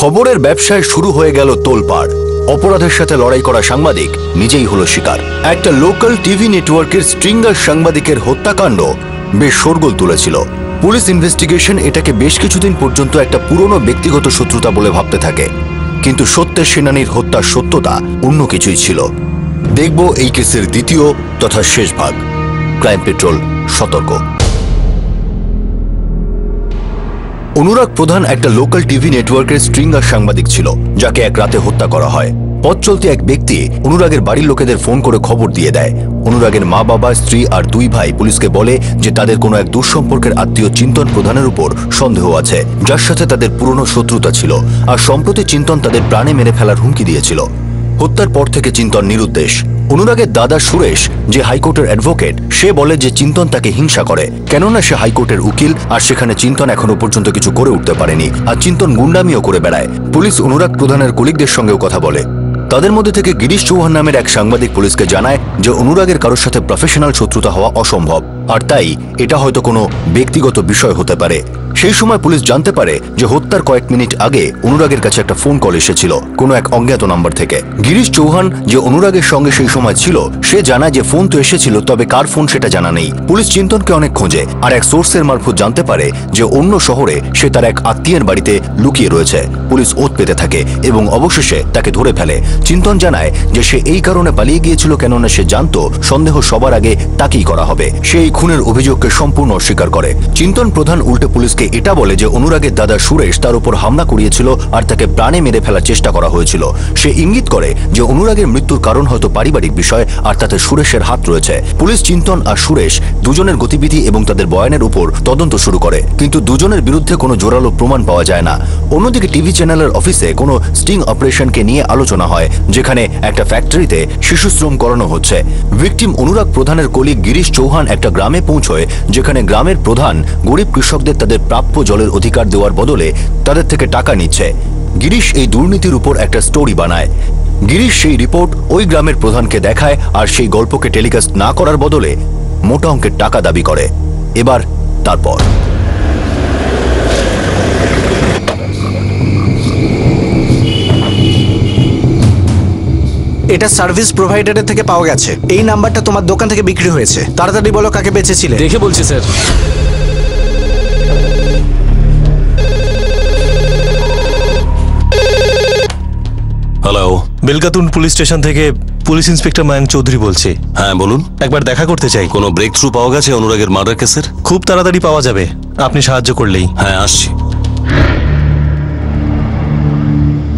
খবরের ব্যবসায় শুরু হয়ে গেল তোলপাড়। অপরাধের সাথে লড়াই করা সাংবাদিক নিজেই হলো শিকার। একটা লোকাল টিভি নেটওয়ার্কের স্ট্রিঙ্গার সাংবাদিকের হত্যাকাণ্ড বেশ শোরগোল তুলেছিল। পুলিশ ইনভেস্টিগেশন এটাকে বেশ কিছুদিন পর্যন্ত একটা পুরনো ব্যক্তিগত শত্রুতা বলে ভাবতে থাকে, কিন্তু সত্যের সেনানীর হত্যার সত্যতা অন্য কিছুই ছিল। দেখব এই কেসের দ্বিতীয় তথা শেষ ভাগ। ক্রাইম পেট্রোল সতর্ক। অনুরাগ প্রধান একটা লোকাল টিভি নেটওয়ার্কের স্ট্রিঙ্গার সাংবাদিক ছিল, যাকে এক রাতে হত্যা করা হয়। পথ চলতি এক ব্যক্তি অনুরাগের বাড়ির লোকেদের ফোন করে খবর দিয়ে দেয়। অনুরাগের মা, বাবা, স্ত্রী আর দুই ভাই পুলিশকে বলে যে তাদের কোনো এক দুঃসম্পর্কের আত্মীয় চিন্তন প্রধানের উপর সন্দেহ আছে, যার সাথে তাদের পুরনো শত্রুতা ছিল, আর সম্প্রতি চিন্তন তাদের প্রাণে মেরে ফেলার হুমকি দিয়েছিল। হত্যার পর থেকে চিন্তন নিরুদ্দেশ। অনুরাগের দাদা সুরেশ, যে হাইকোর্টের অ্যাডভোকেট, সে বলে যে চিন্তন তাকে হিংসা করে, কেননা সে হাইকোর্টের উকিল, আর সেখানে চিন্তন এখনো পর্যন্ত কিছু করে উঠতে পারেনি, আর চিন্তন গুন্ডামিও করে বেড়ায়। পুলিশ অনুরাগ প্রধানের কলিগদের সঙ্গেও কথা বলে। তাদের মধ্যে থেকে গিরিশ চৌহান নামের এক সাংবাদিক পুলিশকে জানায় যে অনুরাগের কারোর সাথে প্রফেশনাল শত্রুতা হওয়া অসম্ভব, আর তাই এটা হয়তো কোনো ব্যক্তিগত বিষয় হতে পারে। সেই সময় পুলিশ জানতে পারে যে হত্যার কয়েক মিনিট আগে অনুরাগের কাছে একটা ফোন কল এসেছিল কোনো এক অজ্ঞাত নাম্বার থেকে। গিরিশ চৌহান, যে অনুরাগের সঙ্গে সেই সময় ছিল, সে জানায় যে ফোন তো এসেছিল, তবে কার ফোন সেটা জানা নেই। পুলিশ চিন্তনকে অনেক খোঁজে, আর এক সোর্সের মারফত জানতে পারে যে অন্য শহরে সে তার এক আত্মীয়ের বাড়িতে লুকিয়ে রয়েছে। পুলিশ ওত পেতে থাকে এবং অবশেষে তাকে ধরে ফেলে। চিন্তন জানায় যে সে এই কারণে পালিয়ে গিয়েছিল কেননা সে জানত সন্দেহ সবার আগে তাকেই করা হবে। সে এই খুনের অভিযোগকে সম্পূর্ণ অস্বীকার করে। চিন্তন প্রধান উল্টে পুলিশকে এটা বলে যে অনুরাগের দাদা সুরেশ তার উপর হামলা করিয়েছিল আর তাকে প্রাণে মেরে ফেলার চেষ্টা করা হয়েছিল। সে ইঙ্গিত করে যে অনুরাগের মৃত্যুর কারণ হয়তো পারিবারিক বিষয়, আর তাতে সুরেশের হাত রয়েছে। পুলিশ চিন্তন আর সুরেশ দুজনের গতিবিধি এবং তাদের বয়ানের উপর তদন্ত শুরু করে, কিন্তু দুজনের বিরুদ্ধে কোনো জোরালো প্রমাণ পাওয়া যায় না। অন্যদিকে টিভি চ্যানেলের অফিসে কোনো স্টিং অপারেশনকে নিয়ে আলোচনা হয়, যেখানে একটা ফ্যাক্টরিতে শিশুশ্রম করানো হচ্ছে। ভিকটিম অনুরাগ প্রধানের কলিগ গিরিশ চৌহান একটা গ্রামে পৌঁছয়, যেখানে গ্রামের প্রধান গরিব কৃষকদের তাদের প্রাপ্য জলের অধিকার দেওয়ার বদলে তাদের থেকে টাকা নিচ্ছে। গিরিশ এই দুর্নীতির উপর একটা স্টোরি বানায়। গিরিশ সেই রিপোর্ট ওই গ্রামের প্রধানকে দেখায়, আর সেই গল্পকে টেলিকাস্ট না করার বদলে মোটা অঙ্কের টাকা দাবি করে। এবার তারপর এটা সার্ভিস প্রোভাইডারের থেকে পাওয়া গেছে। এই নাম্বারটা তোমার দোকান থেকে বিক্রি হয়েছে। তাড়াতাড়ি বলো কাকে বেচেছিলে। দেখে বলছি স্যার। হ্যালো, বেলকাতুন পুলিশ স্টেশন থেকে পুলিশ ইন্সপেক্টর মায়াঙ্ক চৌধুরী বলছি। হ্যাঁ বলুন। একবার দেখা করতে চাই। কোনো ব্রেক থ্রু পাওয়া গেছে অনুরাগের মার্ডার কেসের? খুব তাড়াতাড়ি পাওয়া যাবে, আপনি সাহায্য করলেই। হ্যাঁ আসছি।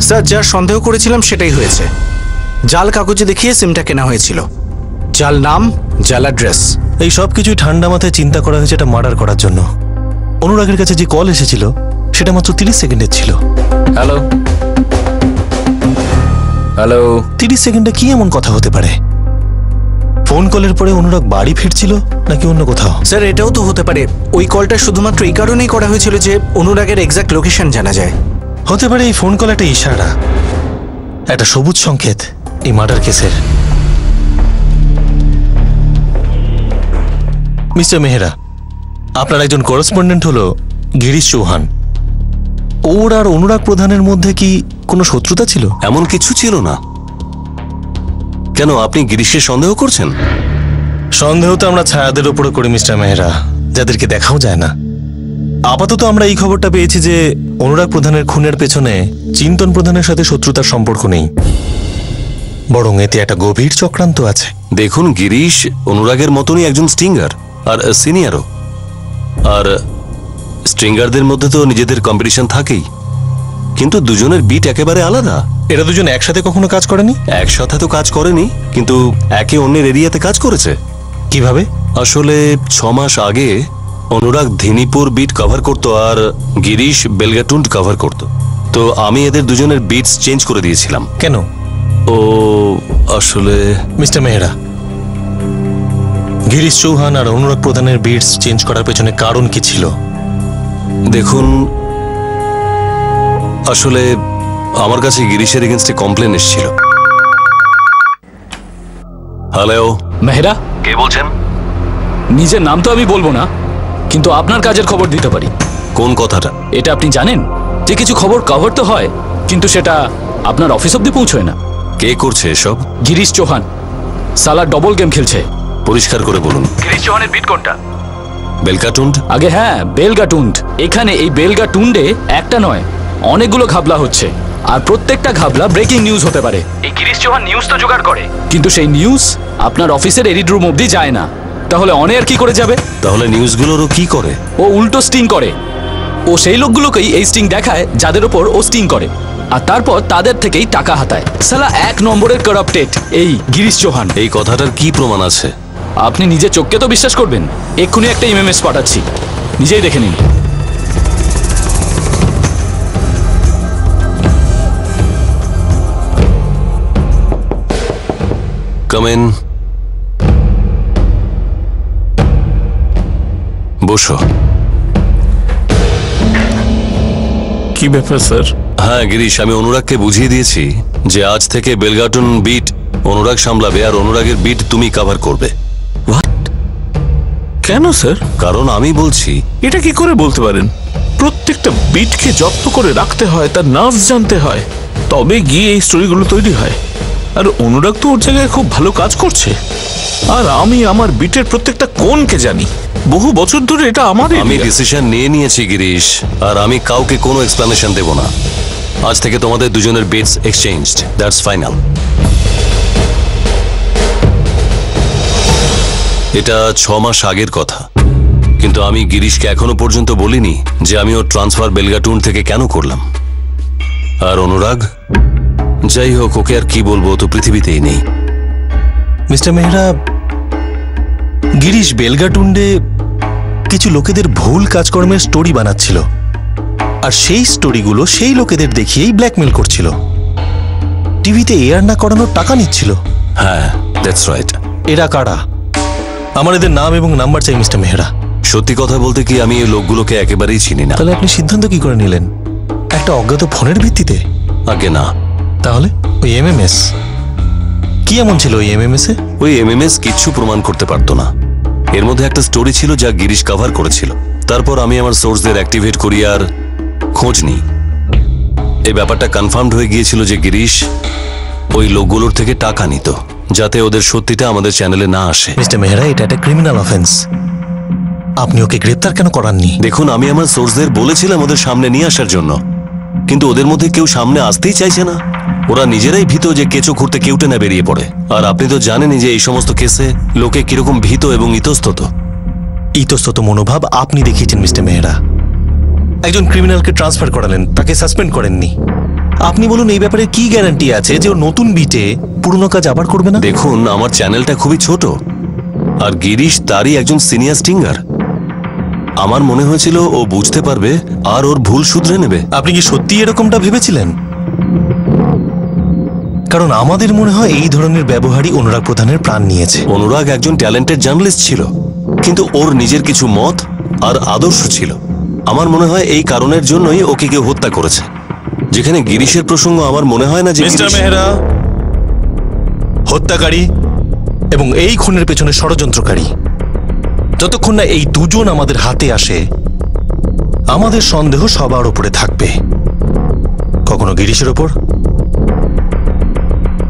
স্যার, যা সন্দেহ করেছিলাম সেটাই হয়েছে। জাল কাগজে দেখিয়ে সিমটা কেনা হয়েছিল। জাল নাম, জাল অ্যাড্রেস। এই সব কিছুই ঠান্ডা মাথায় চিন্তা করা হয়েছে এটা মার্ডার করার জন্য। অনুরাগের কাছে যে কল এসেছিল সেটা মাত্র 30 সেকেন্ডের ছিল। হ্যালো হ্যালো 30 সেকেন্ডে কি এমন কথা হতে পারে? ফোন কলের পরে অনুরাগ বাড়ি ফিরছিল নাকি অন্য কোথাও? স্যার, এটাও তো হতে পারে ওই কলটা শুধুমাত্র এই কারণেই করা হয়েছিল যে অনুরাগের এক্সাক্ট লোকেশন জানা যায়। হতে পারে এই ফোন কল একটা ইশারা, একটা সবুজ সংকেত এই মার্ডার কেসের। মিস্টার মেহরা, আপনার একজন করেসপন্ডেন্ট হলো গিরিশ চৌহান। ওর আর অনুরাগ প্রধানের মধ্যে কি কোনো শত্রুতা ছিল? এমন কিছু ছিল না। কেন, আপনি গিরিশের সন্দেহ করছেন? সন্দেহ তো আমরা ছায়াদের উপরে করি মিস্টার মেহরা, যাদেরকে দেখাও যায় না। আপাতত আমরা এই খবরটা পেয়েছি যে অনুরাগ প্রধানের খুনের পেছনে চিন্তন প্রধানের সাথে শত্রুতার সম্পর্ক নেই, বরং এতে একটা গভীর চক্রান্ত আছে। দেখুন, গিরিশ অনুরাগের মতনই একজন স্ট্রিঙ্গার আর সিনিয়রও। আর স্ট্রিঙ্গারদের মধ্যে তো নিজেদের কম্পিটিশন থাকেই, কিন্তু দুজনের বিট একেবারে আলাদা। এরা দুজন একসাথে কখনো কাজ করেনি? একসাথে তো কাজ করেনি, কিন্তু একে অন্যের এরিয়াতে কাজ করেছে। কিভাবে? আসলে 6 মাস আগে অনুরাগ ধিনিপুর বিট কভার করত আর গিরিশ বেলগাটুন্ড কভার করত। তো আমি এদের দুজনের বিটস চেঞ্জ করে দিয়েছিলাম। কেন? ও আসলে মিস্টার মেহরা, গিরিশ চৌহান আর অনুরাগ প্রধানের বিটস চেঞ্জ করার পেছনে কারণ কি ছিল? দেখুন, আসলে আমার কাছে গিরিশের এগেইনস্টে কমপ্লেন এসেছিল। হ্যালো, মেহরা কে বলছেন? নিজের নাম তো আমি বলবো না, কিন্তু আপনার কাজের খবর দিতে পারি। কোন কথাটা? এটা আপনি জানেন যে কিছু খবর কভার তো হয়, কিন্তু সেটা আপনার অফিস অব্দি পৌঁছয় না। কে করছে এসব? গিরিশ চৌহান সালা ডবল গেম খেলছে। পরিষ্কার করে বলুন। গিরিশ চৌহানের বিট কোনটা? বেলকাটুন্ড? আগে হ্যাঁ, বেলগাটুন্ড। এখানে এই বেলগাটুন্ডে একটা নয়, অনেকগুলো ঘাবলা হচ্ছে, আর প্রত্যেকটা ঘাবলা ব্রেকিং নিউজ হতে পারে। এই গিরিশ চৌহান নিউজ তো জোগাড় করে, কিন্তু সেই নিউজ আপনার অফিসের এডিট রুম অব্দি যায় না। তাহলে অনেক কি করে যাবে? তাহলে নিউজগুলোরও কি করে? ও উল্টো স্টিং করে। ও সেই লোকগুলোকেই এই স্টিং দেখায় যাদের ওপর ও স্টিং করে, আর তারপর তাদের থেকেই টাকা হাতায়। সালা 1 নম্বরের কারাপ্টেড এই গিরিশ চৌহান। এই কথাটার কি প্রমাণ আছে? আপনি নিজের চোখকে তো বিশ্বাস করবেন। এক্ষুনি একটা এমএমএস পাঠাচ্ছি, নিজেই দেখে নিন। Come in. বসো। কি ব্যাপার স্যার? হ্যাঁ গিরিশ, আমি অনুরাগকে বুঝিয়ে দিয়েছি যে আজ থেকে বেলগাটন বিট অনুরাগ সামলাবে, আর অনুরাগের বিট তুমি কভার করবে। কেন স্যার? কারণ আমি বলছি। এটা কি করে বলতে পারেন? প্রত্যেকটা বিটকে যত্ন করে রাখতে হয়, তার নার্ভস জানতে হয়, তবে গিয়ে এই স্টোরিগুলো তৈরি হয়। আর অনুরাগ তো ওর জায়গায় খুব ভালো কাজ করছে, আর আমি আমার বিটের প্রত্যেকটা কোণকে জানি। বহু বছর ধরে এটা আমার আমি ডিসিশন নিয়ে নিয়েছি গিরিশ, আর আমি কাউকে কোনো এক্সপ্লেনেশন দেব না। আজ থেকে তোমাদের দুজনের বিটস এক্সচেঞ্জড, দ্যাটস ফাইনাল। এটা 6 মাস আগের কথা, কিন্তু আমি গিরিশকে এখনো পর্যন্ত বলিনি যে আমি ওর ট্রান্সফার বেলগাটুন থেকে কেন করলাম। আর অনুরাগ, যাই হোক, ওকে আর কি বলবো, তো পৃথিবীতেই নেই। মিস্টার মেহরা, গিরিশ বেলগাটুন্ডে কিছু লোকেদের ভুল কাজকর্মের স্টোরি বানাচ্ছিল, আর সেই স্টোরিগুলো সেই লোকেদের দেখিয়েই ব্ল্যাকমেল করছিল। টিভিতে এয়ার না করানোর টাকা নিচ্ছিল। হ্যাঁ, দ্যাটস রাইট। এরা কারা? আমার এদের নাম এবং নাম্বার চাই মিস্টার মেহরা। সত্যি কথা বলতে কি, আমি এই লোকগুলোকে একেবারেই চিনি না। তাহলে আপনি সিদ্ধান্ত কি করে নিলেন? একটা অজ্ঞাত ফোনের ভিত্তিতে? আগে না। তাহলে ওই এমএমএস কি এমন ছিল? ওই এমএমএস এ ওই এমএমএস কিচ্ছু প্রমাণ করতে পারতো না। এর মধ্যে একটা স্টোরি ছিল যা গিরিশ কভার করেছিল। তারপর আমি আমার সোর্সদের অ্যাক্টিভেট করি আর খোঁজ নিই। এই ব্যাপারটা কনফার্মড হয়ে গিয়েছিল যে গিরিশ ওই লোকগুলোর থেকে টাকা নিত, যাতে ওদের সত্যিটা আমাদের চ্যানেলে না আসে। মিস্টার মেহরা, এটা একটা ক্রিমিনাল অফেন্স। আপনি ওকে গ্রেপ্তার কেন করাননি? দেখুন, আমি আমার সোর্সদের বলেছিলাম ওদের সামনে নিয়ে আসার জন্য, কিন্তু ওদের মধ্যে কেউ সামনে আসতেই চাইছে না। ওরা নিজেরাই ভীত যে কেঁচো খুঁড়তে কেউটে না বেরিয়ে পড়ে। আর আপনি তো জানেনই যে এই সমস্ত কেসে লোকে কিরকম ভীত এবং ইতস্তত। ইতস্তত মনোভাব আপনি দেখিয়েছেন মিস্টার মেহরা। একজন ক্রিমিনালকে ট্রান্সফার করালেন, তাকে সাসপেন্ড করেননি। আপনি বলুন, এই ব্যাপারে কি গ্যারান্টি আছে যে ও নতুন বিটে পুরনো কাজ আবার করবে না? দেখুন, আমার চ্যানেলটা খুবই ছোট, আর গিরিশ তারই একজন সিনিয়র স্টিঙ্গার। আমার মনে হয়েছিল ও বুঝতে পারবে আর ওর ভুল শুধরে নেবে। আপনি কি সত্যি এরকমটা ভেবেছিলেন? কারণ আমাদের মনে হয় এই ধরনের ব্যবহারই অনুরাগ প্রধানের প্রাণ নিয়েছে। অনুরাগ একজন ট্যালেন্টেড জার্নালিস্ট ছিল, কিন্তু ওর নিজের কিছু মত আর আদর্শ ছিল। আমার মনে হয় এই কারণের জন্যই ওকে কেউ হত্যা করেছে। যেখানে গিরিশের প্রসঙ্গ, আমার মনে হয় না যে মিস্টার মেহরা, হত্যাকারী এবং এই খুনের পেছনে ষড়যন্ত্রকারী যতক্ষণ না এই দুজন আমাদের হাতে আসে, আমাদের সন্দেহ সবার উপরে থাকবে। কখনো গিরিশের ওপর,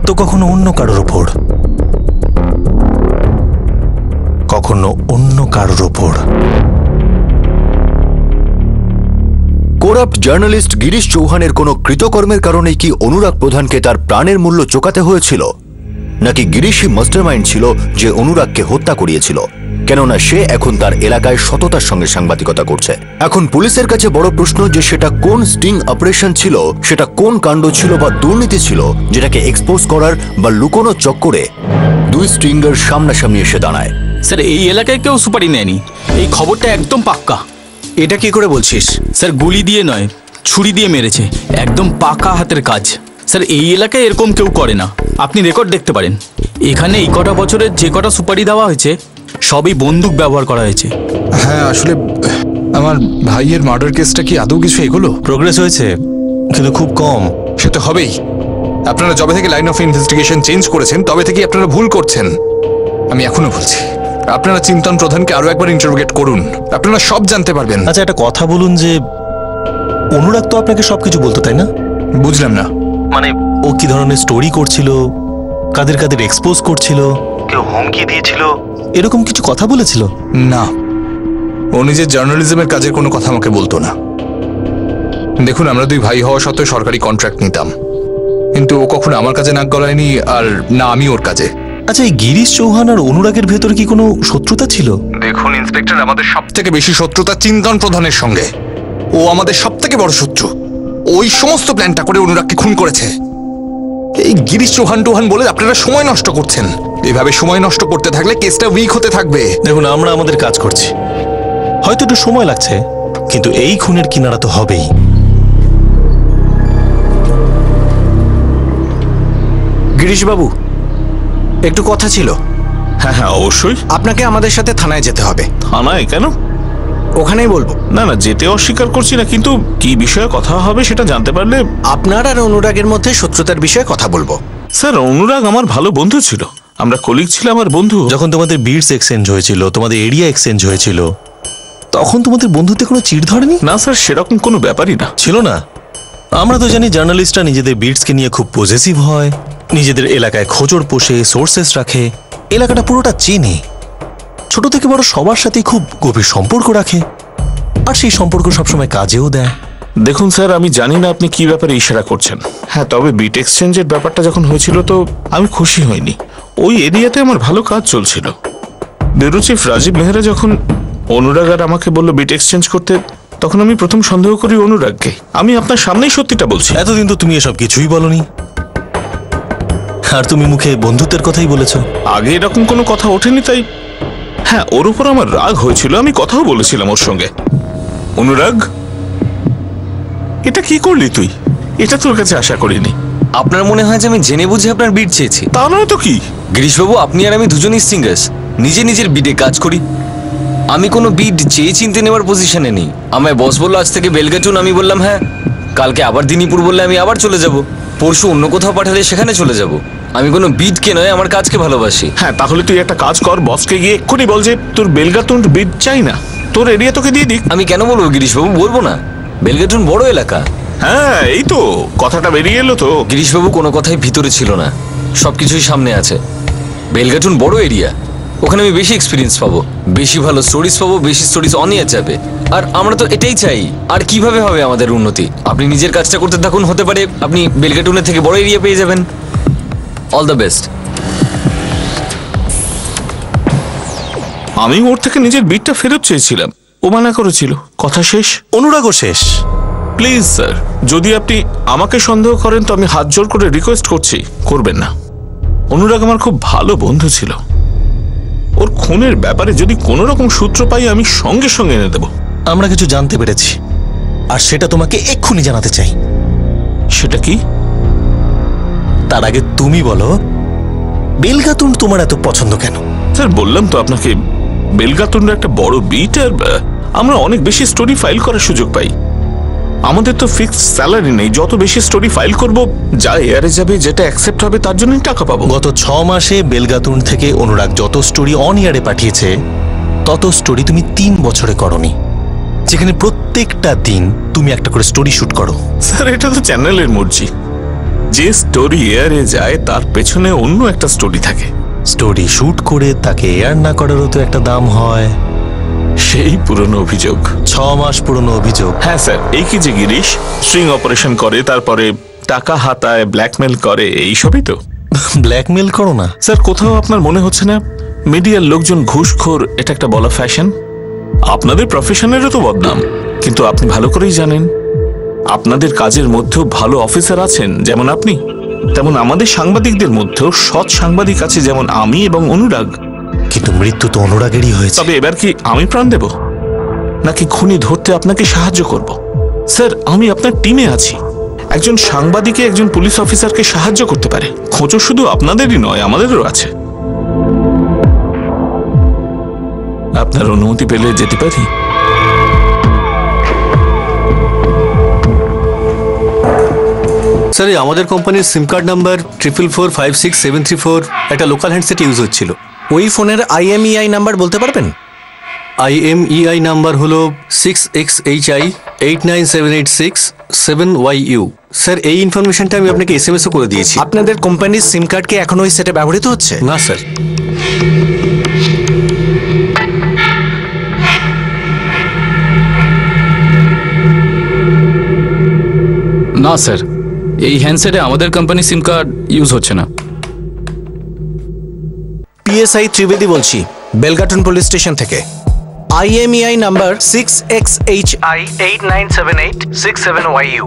তো কখনো অন্য কারোর ওপর, কখনো অন্য কারোর ওপর। করাপ্ট জার্নালিস্ট গিরিশ চৌহানের কোনো কৃতকর্মের কারণেই কি অনুরাগ প্রধানকে তার প্রাণের মূল্য চোকাতে হয়েছিল, নাকি গিরিশই মাস্টারমাইন্ড ছিল যে অনুরাগকে হত্যা করিয়েছিল? কেননা সে এখন তার এলাকায় সততার সঙ্গে সাংবাদিকতা করছে। এখন পুলিশের কাছে বড় প্রশ্ন যে সেটা কোন স্টিং অপারেশন ছিল, সেটা কোন কাণ্ড ছিল বা দুর্নীতি ছিল যেটাকে এক্সপোজ করার বা লুকোনোর চক্করে দুই স্ট্রিঙ্গার সামনাসামনি এসে দাঁড়ায়। স্যার, এই এলাকায় কেউ সুপারি নেয়নি। এই খবরটা একদম পাক্কা। এটা কি করে বলছিস? স্যার, গুলি দিয়ে নয়, ছুরি দিয়ে মেরেছে। একদম পাকা হাতের কাজ। স্যার, এই এলাকায় এরকম কেউ করে না। আপনি রেকর্ড দেখতে পারেন। এখানে এই কটা বছরের যে কটা সুপারি দেওয়া হয়েছে সবই বন্দুক ব্যবহার করা হয়েছে। হ্যাঁ, আসলে আমার ভাইয়ের মার্ডার কেসটা কি আদৌ কিছু এগোলো? প্রোগ্রেস হয়েছে, কিন্তু খুব কম। সে তো হবেই। আপনারা যবে থেকে লাইন অফ ইনভেস্টিগেশন চেঞ্জ করেছেন তবে থেকে আপনারা ভুল করছেন। আমি এখনো বলছি, আপনারা চিন্তন প্রধানকে আরো একবার ইন্টারোগেট করুন, আপনারা সব জানতে পারবেন। আচ্ছা, একটা কথা বলুন, যে অনুরাগ তো আপনাকে সবকিছু বলতো, তাই না? বুঝলাম না। মানে ও কি ধরনের স্টোরি করছিল, কাদের কাদের এক্সপোজ করছিল, কেউ হুমকি দিয়েছিল, এরকম কিছু কথা বলেছিল? না, ও নিজের জার্নালিজমের কাজের কোনো কথা আমাকে বলতো না। দেখুন, আমরা দুই ভাই হওয়া সত্ত্বেও সরকারি কন্ট্রাক্ট নিতাম, কিন্তু ও কখনো আমার কাজে নাক গলায়নি, আর না আমি ওর কাজে। আচ্ছা, এই গিরিশ চৌহান আর অনুরাগের ভেতর কি কোনো শত্রুতা ছিল? দেখুন ইন্সপেক্টর, আমাদের সব থেকে বেশি শত্রুতা চিন্তন প্রধানের সঙ্গে। ও আমাদের সব থেকে বড় শত্রু। ওই সমস্ত প্ল্যানটা করে অনুরাগকে খুন করেছে। এই গিরিশ চৌহান টোহান বলে আপনারা সময় নষ্ট করছেন। এভাবে সময় নষ্ট করতে থাকলে কেসটা উইক হতে থাকবে। দেখুন, আমরা আমাদের কাজ করছি, হয়তো একটু সময় লাগছে, কিন্তু এই খুনের কিনারা তো হবেই। গিরিশবাবু, একটু কথা ছিল। হ্যাঁ হ্যাঁ, অবশ্যই। আপনাকে আমাদের সাথে থানায় যেতে হবে। থানায় কেন? ওখানেই বলবো। না না, যেতে অস্বীকার করছি না, কিন্তু কি বিষয়ে কথা হবে সেটা জানতে পারলে। আপনার আর অনুরাগের মধ্যে শত্রুতার বিষয়ে কথা বলবো। স্যার, অনুরাগ আমার ভালো বন্ধু ছিল, আমরা কলিগ ছিলাম, আমার বন্ধু। যখন তোমাদের বিটস এক্সচেঞ্জ হয়েছিল, তোমাদের এরিয়া এক্সচেঞ্জ হয়েছিল, তখন তোমাদের বন্ধুত্বে কোনো চিড় ধরেনি? না স্যার, সেরকম কোনো ব্যাপারই না। ছিল না? আমরা তো জানি জার্নালিস্টরা নিজেদের বিটসকে নিয়ে খুব পজেসিভ হয়, নিজেদের এলাকায় খোঁজর পোষে, সোর্সেস রাখে, এলাকাটা পুরোটা চেনে, ছোট থেকে বড় সবার সাথে খুব গভীর সম্পর্ক রাখে, আর সেই সম্পর্ক সবসময় কাজেও দেয়। দেখুন স্যার, আমি জানি না আপনি কি ব্যাপারে ইশারা করছেন। হ্যাঁ, তবে বিট এক্সচেঞ্জের ব্যাপারটা যখন হয়েছিল তো আমি খুশি হইনি। ওই এরিয়াতে আমার ভালো কাজ চলছিল। ব্যুরো চিফ রাজীব মেহরা যখন অনুরাগ আর আমাকে বললো বিট এক্সচেঞ্জ করতে, তখন আমি প্রথম সন্দেহ করি অনুরাগকে। আমি আপনার সামনেই সত্যিটা বলছি। এতদিন তো তুমি এসব কিছুই বলনি, আর তুমি মুখে বন্ধুত্বের কথাই বলেছ। আগে এরকম কোনো কথা ওঠেনি, তাই হ্যাঁ, ওর উপর আমার রাগ হয়েছিল, আমি কথাও বলেছিলাম ওর সঙ্গে। অনুরাগ, এটা কি করলি তুই? এটা তোর কাছে আশা করিনি। আপনার মনে হয় যে আমি জেনে বুঝে আপনার বিট চেয়েছি? তা নয় তো কি। গিরিশবাবু, আপনি আর আমি দুজনই সিঙ্গার্স, নিজে নিজের বিডে কাজ করি। আমি কোনো বিড চেয়ে চিনতে নেওয়ার পজিশনে নেই। আমায় বস বললো আজ থেকে বেলগাটুন, আমি বললাম হ্যাঁ। কালকে আবার দিনীপুর বললে আমি আবার চলে যাব। পরশু অন্য কোথাও পাঠালে সেখানে চলে যাব। আমি কোনো বিডকে নয়, আমার কাজকে ভালোবাসি। হ্যাঁ, তাহলে তুই একটা কাজ কর, বসকে গিয়ে এক্ষুনি বল যে তোর বেলগাতুন বিড চাই না, তোর এরিয়া তোকে দিয়ে দিক। আমি কেন বলবো গিরিশবাবু? বলবো না, বেলগাটুন বড় এলাকা। হ্যাঁ, এই তো কথাটা বেরিয়ে এলো তো। গিরিশবাবু, কোনো কথাই ভিতরে ছিল না, সবকিছুই সামনে আছে। বেলগাটুন বড় এরিয়া, ওখানে আমি বেশি এক্সপিরিয়েন্স পাবো, বেশি ভালো স্টোরিজ পাবো, বেশি স্টোরিজ অন এয়ার যাবে। আর আমরা তো এটাই চাই। আর কিভাবে হবে আমাদের উন্নতি? আপনি নিজের কাজটা করতে থাকুন, হতে পারে আপনি বেলগাটুনের থেকে বড় এরিয়া পেয়ে যাবেন। All the best. আমি ওর থেকে নিজের বিটটা ফেরত চেয়েছিলাম, ও মানা করেছিল। কথা শেষ। অনুরাগও শেষ। প্লিজ স্যার, যদি আপনি আমাকে সন্দেহ করেন তো আমি হাত জোর করে রিকোয়েস্ট করছি, করবেন না। অনুরাগ আমার খুব ভালো বন্ধু ছিল। ওর খুনের ব্যাপারে যদি কোনো রকম সূত্র পাই আমি সঙ্গে সঙ্গে এনে দেব। আমরা কিছু জানতে পেরেছি, আর সেটা তোমাকে এক্ষুনি জানাতে চাই। সেটা কি? তার আগে তুমি বলো, বেলগাতুন তোমার এত পছন্দ কেন? স্যার, বললাম তো আপনাকে, বেলগাতুন্ডা একটা বড় বিট, আর আমরা অনেক বেশি স্টোরি ফাইল করার সুযোগ পাই। আমাদের তো ফিক্সড স্যালারি নেই, যত বেশি স্টোরি ফাইল করব, যা এয়ারে যাবে, যেটা অ্যাকসেপ্ট হবে তার জন্যই টাকা পাবো। গত 6 মাসে বেলগাতুন থেকে অনুরাগ যত স্টোরি অন এয়ারে পাঠিয়েছে, তত স্টোরি তুমি 3 বছরে করনি, যেখানে প্রত্যেকটা দিন তুমি একটা করে স্টোরি শুট করো। স্যার, এটা তো চ্যানেলের মর্জি। যে স্টোরি এয়ারে যায় তার পেছনে অন্য একটা স্টোরি থাকে। স্টোরি শুট করে তাকে এয়ার না করারও তো একটা দাম হয়। সেই পুরনো অভিযোগ। 6 মাস পুরনো অভিযোগ। হ্যাঁ স্যার, এই কি যে গিরিশ স্ট্রিং অপারেশন করে, তারপরে টাকা হাতায়, ব্ল্যাকমেল করে, এইসবই তো। ব্ল্যাকমেল করো না স্যার, কোথাও আপনার মনে হচ্ছে না মিডিয়ার লোকজন ঘুষখোর, এটা একটা বলা ফ্যাশন? আপনাদের প্রফেশনেরও তো বদনাম, কিন্তু আপনি ভালো করেই জানেন আপনাদের কাজের মধ্যেও ভালো অফিসার আছেন, যেমন আপনি, তেমন আমাদের সাংবাদিকদের মধ্যেও সৎ সাংবাদিক আছে, যেমন আমি এবং অনুরাগ। কিন্তু মৃত্যু তো অনুরাগেরই হয়েছে। তবে এবার কি আমি প্রাণ দেব, নাকি খুনি ধরতে আপনাকে সাহায্য করব? স্যার, আমি আপনার টিমে আছি। একজন সাংবাদিকে একজন পুলিশ অফিসারকে সাহায্য করতে পারে। খোঁজও শুধু আপনাদেরই নয়, আমাদেরও আছে। আপনার অনুমতি পেলে যেতে পারি? স্যার, আমাদের কোম্পানির সিম কার্ড নাম্বার 44456734 একটা লোকাল হ্যান্ডসেট ইউজ হচ্ছিল। ওই ফোনের IMEI নাম্বার বলতে পারবেন? IMEI নাম্বার হলো 6XHI897867YU। স্যার এই ইনফরমেশনটা আমি আপনাকে SMS ও করে দিয়েছি। আপনাদের কোম্পানির সিম কার্ড কি এখনো ওই সেটে ব্যবহৃত হচ্ছে? না স্যার। না স্যার, এই হ্যান্ডসেটে আমাদের কোম্পানি সিম কার্ড ইউজ হচ্ছে না। PSI ত্রিবেদী বলছি, বেলগাটন পুলিশ স্টেশন থেকে। IMEI number 6XHI897867YU।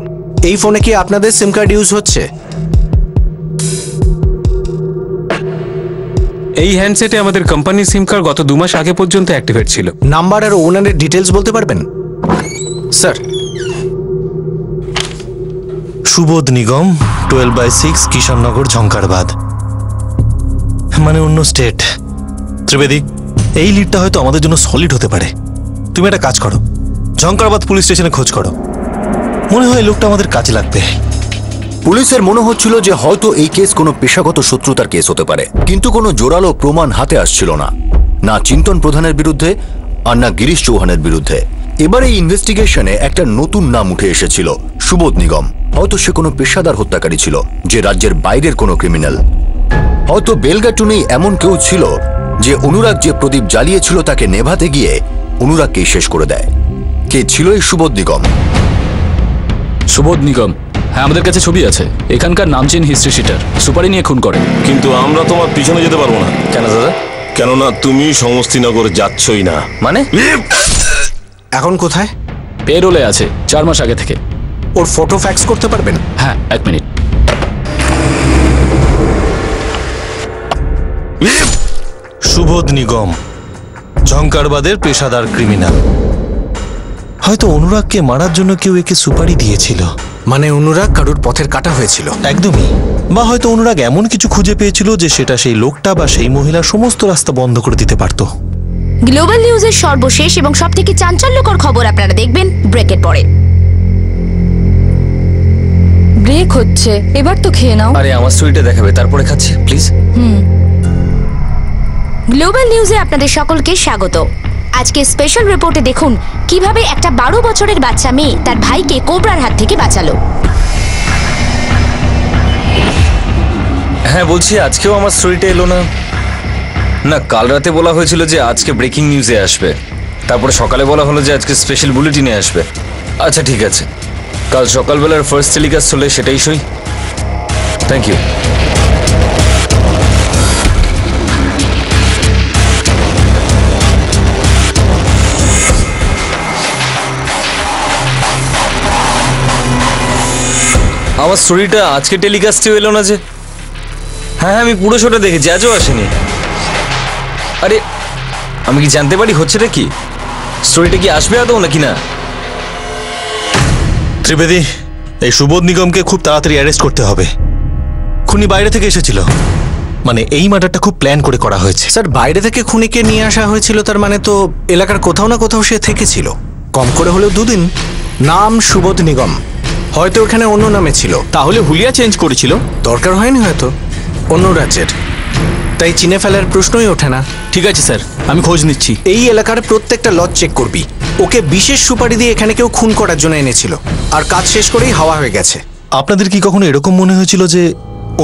এই ফোনে কি আপনাদের সিম কার্ড ইউজ হচ্ছে? এই হ্যান্ডসেটে আমাদের কোম্পানির সিম কার্ড গত 2 মাস আগে পর্যন্ত অ্যাক্টিভেট ছিল। নাম্বার আর ওনারের ডিটেলস বলতে পারবেন? স্যার, সুবোধ নিগম, 12/6 কিষাননগর, ঝঙ্কারবাদ, মানে অন্য স্টেট। ত্রিবেদী, এই লিডটা হয়তো আমাদের জন্য সলিড হতে পারে। তুমি একটা কাজ করো, ঝঙ্কারবাদ পুলিশ স্টেশনে খোঁজ করো। মনে হয় এই লোকটা আমাদের কাজে লাগবে। পুলিশের মনে হচ্ছিল যে হয়তো এই কেস কোনো পেশাগত শত্রুতার কেস হতে পারে, কিন্তু কোনো জোরালো প্রমাণ হাতে আসছিল না, না চিন্তন প্রধানের বিরুদ্ধে আর না গিরিশ চৌহানের বিরুদ্ধে। এবার এই ইনভেস্টিগেশনে একটা নতুন নাম উঠে এসেছিল, সুবোধ নিগম। হয়তো সে কোনো পেশাদার হত্যাকারী ছিল, যে রাজ্যের বাইরের কোনো ক্রিমিনাল। হয়তো বেলগাটুনেই এমন কেউ ছিল যে অনুরাগ যে প্রদীপ জ্বালিয়েছিল তাকে নেভাতে গিয়ে অনুরাগকেই শেষ করে দেয়। কে ছিল এই সুবোধ নিগম? সুবোধ নিগম, হ্যাঁ আমাদের কাছে ছবি আছে। এখানকার নামচিন হিস্ট্রি শিটার, সুপারি নিয়ে খুন করে। কিন্তু আমরা তোমার পিছনে যেতে পারবো না। কেন দাদা? কেননা তুমি সমস্তিনগর যাচ্ছই না। মানে এখন কোথায়? পেরোলে আছে 4 মাস আগে থেকে। ওর ফটো ফ্যাক্স করতে পারবেন? হ্যাঁ, 1 মিনিট। সুবোধ নিগম, ঝঙ্কারবাদের পেশাদার ক্রিমিনাল। হয়তো অনুরাগকে মারার জন্য কেউ একে সুপারি দিয়েছিল। মানে অনুরাগ কারুর পথের কাটা হয়েছিল? একদমই। বা হয়তো অনুরাগ এমন কিছু খুঁজে পেয়েছিল যে সেটা সেই লোকটা বা সেই মহিলার সমস্ত রাস্তা বন্ধ করে দিতে পারত। গ্লোবাল নিউজের সর্বশেষ এবং সবথেকে চাঞ্চল্যকর খবর আপনারা দেখবেন ব্রেকের পরে। ব্রেক হচ্ছে, এবার তো খেয়ে নাও। আরে আমার স্টোরিটা দেখাবে, তারপরে খাচ্ছি প্লিজ। গ্লোবাল নিউজে আপনাদের সকলকে স্বাগত। আজকে স্পেশাল রিপোর্টে দেখুন কিভাবে একটা 12 বছরের বাচ্চা মেয়ে তার ভাইকে কোবরার হাত থেকে বাঁচালো। হ্যাঁ বলছি, আজকেও আমার স্টোরিটা এলো না। না, কাল রাতে বলা হয়েছিল যে আজকে ব্রেকিং নিউজে আসবে, তারপরে সকালে বলা হলো যে আজকে স্পেশাল বুলেটিনে আসবে। আচ্ছা ঠিক আছে, কাল সকালবেলার ফার্স্ট টেলিকাস্ট হলে সেটাই সই। Thank you. আমার স্টোরিটা আজকে টেলিকাস্টেও এলো না যে। হ্যাঁ আমি পুরো শোটা দেখেছি, আজও আসেনি। আরে আমি কি জানতে পারি হচ্ছেটা কি? স্টোরিটা কি আসবে আদৌ নাকি না? ত্রিবেদী, এই সুবোধ নিগমকে খুব তাড়াতাড়ি অ্যারেস্ট করতে হবে। খুনি বাইরে থেকে এসেছিল, মানে এই মার্ডারটা খুব প্ল্যান করে করা হয়েছে। স্যার, বাইরে থেকে খুনিকে নিয়ে আসা হয়েছিল, তার মানে তো এলাকার কোথাও না কোথাও সে থেকেছিল, কম করে হলেও 2 দিন। নাম সুবোধ নিগম, হয়তো ওখানে অন্য নামে ছিল। তাহলে হুলিয়া চেঞ্জ করেছিল? দরকার হয়নি হয়তো, অন্য রাজ্যের, তাই চিনে ফেলার প্রশ্নই ওঠে না। ঠিক আছে স্যার, আমি খোঁজ নিচ্ছি। এই এলাকার প্রত্যেকটা লজ চেক করবি। ওকে বিশেষ সুপারি দিয়ে এখানে কেউ খুন করার জন্য এনেছিল, আর কাজ শেষ করেই হাওয়া হয়ে গেছে। আপনাদের কি কখনো এরকম মনে হয়েছিল যে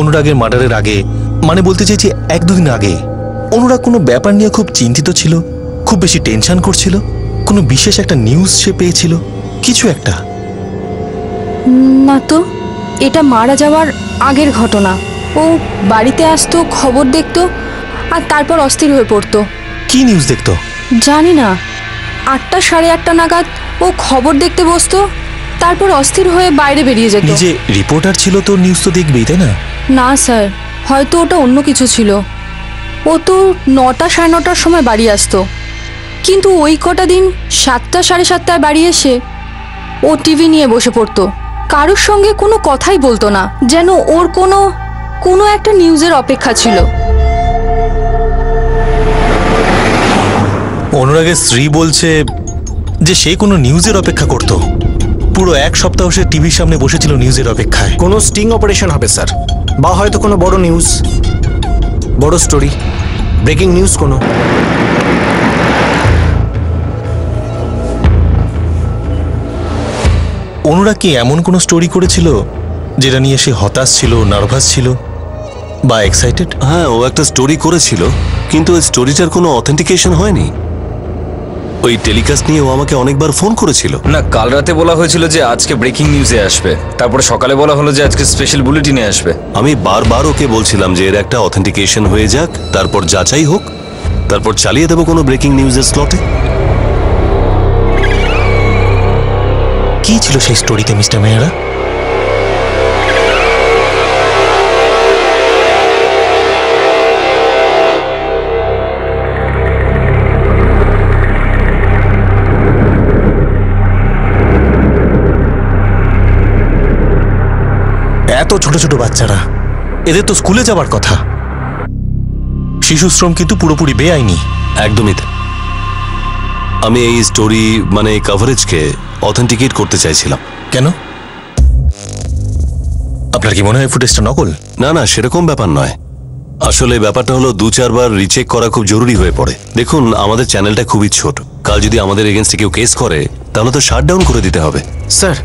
অনুরাগের মার্ডারের আগে, মানে বলতে চাইছি 1-2 দিন আগে, অনুরাগ কোনো ব্যাপার নিয়ে খুব চিন্তিত ছিল, খুব বেশি টেনশন করছিল, কোনো বিশেষ একটা নিউজ সে পেয়েছিল, কিছু একটা? না তো, এটা মারা যাওয়ার আগের ঘটনা। ও বাড়িতে আসতো, খবর দেখতো, আর তারপর অস্থির হয়ে পড়তো। কি নিউজ দেখতো? জানি না, 8টা 8:30 নাগাদ ও খবর দেখতে বসতো, তারপর অস্থির হয়ে বাইরে বেরিয়ে যেত। নিজে রিপোর্টার ছিল তো, নিউজ তো দেখবেই, তাই না? না স্যার, হয়তো ওটা অন্য কিছু ছিল। ও তো 9টা 9:30টার সময় বাড়ি আসতো, কিন্তু ওই কটা দিন 7টা 7:30টায় বাড়ি এসে ও টিভি নিয়ে বসে পড়তো, কারোর সঙ্গে কোনো কথাই বলতো না, যেন ওর কোনো একটা নিউজের অপেক্ষা ছিল। অনুরাগের স্ত্রী বলছে যে সে কোনো নিউজের অপেক্ষা করত। পুরো 1 সপ্তাহ সে টিভির সামনে বসেছিল নিউজের অপেক্ষায়। কোনো স্টিং অপারেশন হবে স্যার, বা হয়তো কোনো বড় নিউজ, বড় স্টোরি, ব্রেকিং নিউজ কোনো। অনুরাগ কি এমন কোনো স্টোরি করেছিল যেটা নিয়ে সে হতাশ ছিল, নার্ভাস ছিল বা এক্সাইটেড? হ্যাঁ, ও একটা স্টোরি করেছিল, কিন্তু ওই স্টোরিটার কোনো অথেন্টিকেশন হয়নি। ওই টেলিকাস্ট নিয়ে ও আমাকে অনেকবার ফোন করেছিল। না, কাল রাতে বলা হয়েছিল যে আজকে ব্রেকিং নিউজে আসবে, তারপরে সকালে বলা হলো যে আজকে স্পেশাল বুলেটিনে আসবে। আমি বারবার ওকে বলছিলাম যে এর একটা অথেন্টিকেশন হয়ে যাক, তারপর যাচাই হোক, তারপর চালিয়ে দেবো কোনো ব্রেকিং নিউজের স্লটে। কি ছিল সেই স্টোরিতে মিস্টার মেহরা? এত ছোট ছোট বাচ্চারা, এদের তো স্কুলে যাবার কথা। শিশু শ্রম কিন্তু পুরোপুরি বেআইনি। একদমই তাই। আমি এই স্টোরি মানে এই কভারেজকে অথেন্টিকেট করতে চাইছিলাম। কেন? আপনার কি মনে হয় ফুটেজটা নকল? না না, সেরকম ব্যাপার নয়। আসলে ব্যাপারটা হলো 2-4 বার রিচেক করা খুব জরুরি হয়ে পড়ে। দেখুন, আমাদের চ্যানেলটা খুবই ছোট, কাল যদি আমাদের এগেনস্টে কেউ কেস করে তাহলে তো শাটডাউন করে দিতে হবে। স্যার,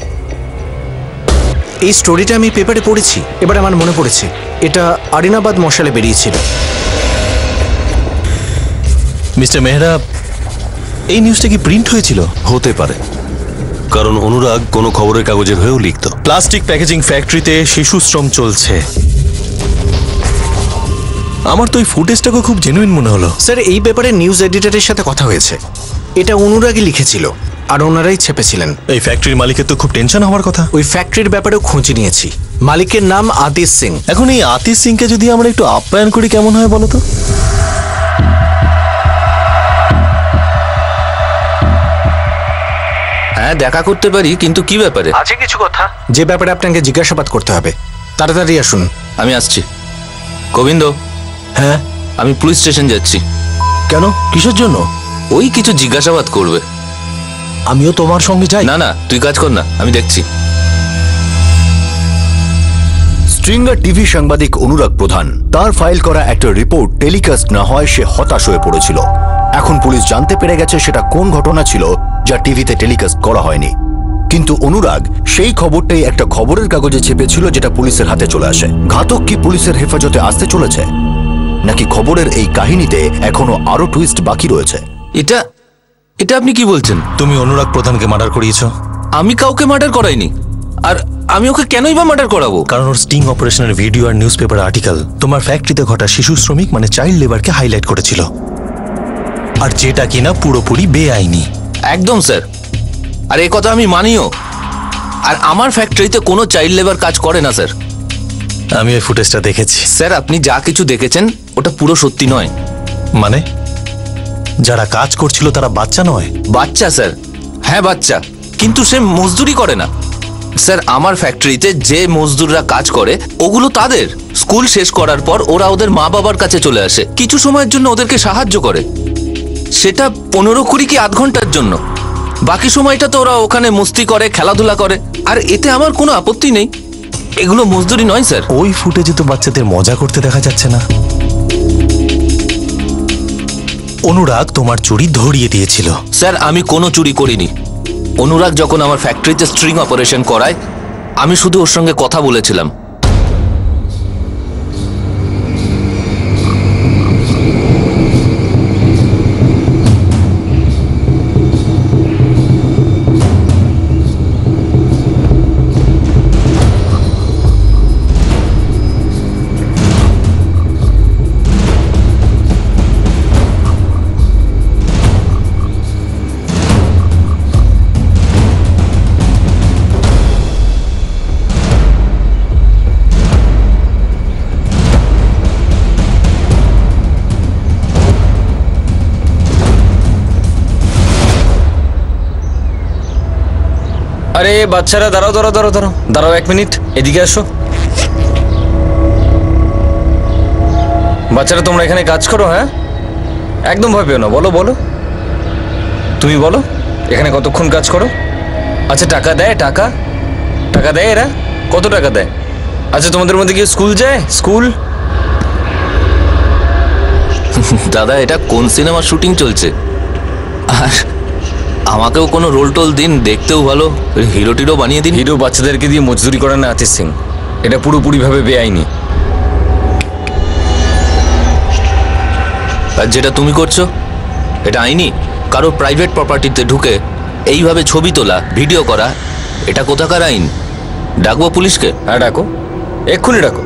এই স্টোরিটা আমি পেপারে পড়েছি, এবার আমার মনে পড়েছে। এটা আরিনাবাদ মশালে বেরিয়েছিল। মিস্টার মেহরা, এই নিউজটা কি প্রিন্ট হয়েছিল? হতে পারে, কারণ অনুরাগ কোনো খবরের কাগজের হয়েও লিখত। প্লাস্টিক প্যাকেজিং ফ্যাক্টরিতে শিশু শ্রম চলছে। আমার তো এই ফুটেজটাকে খুব জেনুইন মনে হলো। স্যার, এই ব্যাপারে নিউজ এডিটরের সাথে কথা হয়েছে। এটা অনুরাগই লিখেছিল আর ওনারাই ছেপেছিলেন। এই ফ্যাক্টরির মালিকের তো খুব টেনশন হওয়ার কথা। ওই ফ্যাক্টরির ব্যাপারেও খোঁজ নিয়েছি। মালিকের নাম আতিশ সিং। এখন এই আতিশ সিংকে যদি আমরা একটু আপ্যায়ন করি কেমন হয় বলো তো? হ্যাঁ, দেখা করতে পারি, কিন্তু কি ব্যাপারে? আছে কিছু কথা যে ব্যাপারে আপনাকে জিজ্ঞাসাবাদ করতে হবে। তাড়াতাড়ি আসুন। আমি আসছি। গোবিন্দ। হ্যাঁ? আমি পুলিশ স্টেশন যাচ্ছি। কেন? কিসের জন্য? ওই কিছু জিজ্ঞাসাবাদ করবে। আমিও তোমার সঙ্গে যাই। না না, তুই কাজ কর না, আমি দেখছি। স্ট্রিঙ্গার টিভি সাংবাদিক অনুরাগ প্রধান, তার ফাইল করা একটা রিপোর্ট টেলিকাস্ট না হয় সে হতাশ হয়ে পড়েছিল। এখন পুলিশ জানতে পেরে গেছে সেটা কোন ঘটনা ছিল যা টিভিতে টেলিকাস্ট করা হয়নি। কিন্তু অনুরাগ সেই খবরটাই একটা খবরের কাগজে চেপেছিল, যেটা পুলিশের হাতে চলে আসে। ঘাতক কি পুলিশের হেফাজতে আসতে চলেছে, নাকি খবরের এই কাহিনীতে এখনো আরো টুইস্ট বাকি রয়েছে? এটা এটা আপনি কি বলছেন? তুমি অনুরাগ প্রধানকে মার্ডার করিয়েছো। আমি কাউকে মার্ডার করাইনি। আর আমি ওকে কেনই বা মার্ডার করাবো? কারণ ওর স্টিং অপারেশনের ভিডিও আর নিউজ পেপার আর্টিকেল তোমার ফ্যাক্টরিতে ঘটা শিশু শ্রমিক মানে চাইল্ড লেবারকে হাইলাইট করেছিল, আর যেটা কিনা পুরোপুরি বেআইনি। একদম স্যার, আর এই কথা আমি মানিও। আর আমার ফ্যাক্টরিতে কোনো চাইল্ড লেবার কাজ করে না স্যার। আমি ওই ফুটেজটা দেখেছি। স্যার, আপনি যা কিছু দেখেছেন ওটা পুরো সত্যি নয়। মানে যারা কাজ করছিল তারা বাচ্চা নয়? বাচ্চা স্যার, হ্যাঁ বাচ্চা, কিন্তু সে মজদুরি করে না স্যার। আমার ফ্যাক্টরিতে যে মজদুররা কাজ করে ওগুলো তাদের স্কুল শেষ করার পর ওরা ওদের মা বাবার কাছে চলে আসে, কিছু সময়ের জন্য ওদেরকে সাহায্য করে, সেটা 15-20 কি আধ ঘন্টার জন্য। বাকি সময়টা তো ওরা ওখানে মস্তি করে, খেলাধুলা করে, আর এতে আমার কোনো আপত্তি নেই। এগুলো মজদুরি নয় স্যার। ওই ফুটেজে তো বাচ্চাদের মজা করতে দেখা যাচ্ছে না। অনুরাগ তোমার চুরি ধরিয়ে দিয়েছিল। স্যার, আমি কোনো চুরি করিনি। অনুরাগ যখন আমার ফ্যাক্টরিতে স্ট্রিং অপারেশন করায়, আমি শুধু ওর সঙ্গে কথা বলেছিলাম। আরে বাচ্চারা, দাঁড়াও দাঁড়াও দাঁড়াও দাঁড়াও দাঁড়াও, 1 মিনিট এদিকে আসো। বাচ্চারা, তোমরা এখানে কাজ করো? হ্যাঁ, একদম ভয় পেও না। বলো বলো, তুমি বলো এখানে কতক্ষণ কাজ করো? আচ্ছা, টাকা দেয়? টাকা টাকা দেয় এরা? কত টাকা দেয়? আচ্ছা, তোমাদের মধ্যে কি স্কুল যায়? স্কুল? দাদা, এটা কোন সিনেমার শুটিং চলছে? আর আমাকেও কোনো রোল টোল দিন, দেখতেও ভালো, হিরো টিরো বানিয়ে দিন। হিরো বাচ্চাদেরকে দিয়ে মজদুরি করে না আতিশ সিং, এটা পুরোপুরিভাবে বেআইনি। আর যেটা তুমি করছো এটা আইনি। কারো প্রাইভেট প্রপার্টিতে ঢুকে এইভাবে ছবি তোলা, ভিডিও করা, এটা কোথাকার আইন? ডাকবো পুলিশকে? হ্যাঁ ডাকো, এক্ষুনি ডাকো।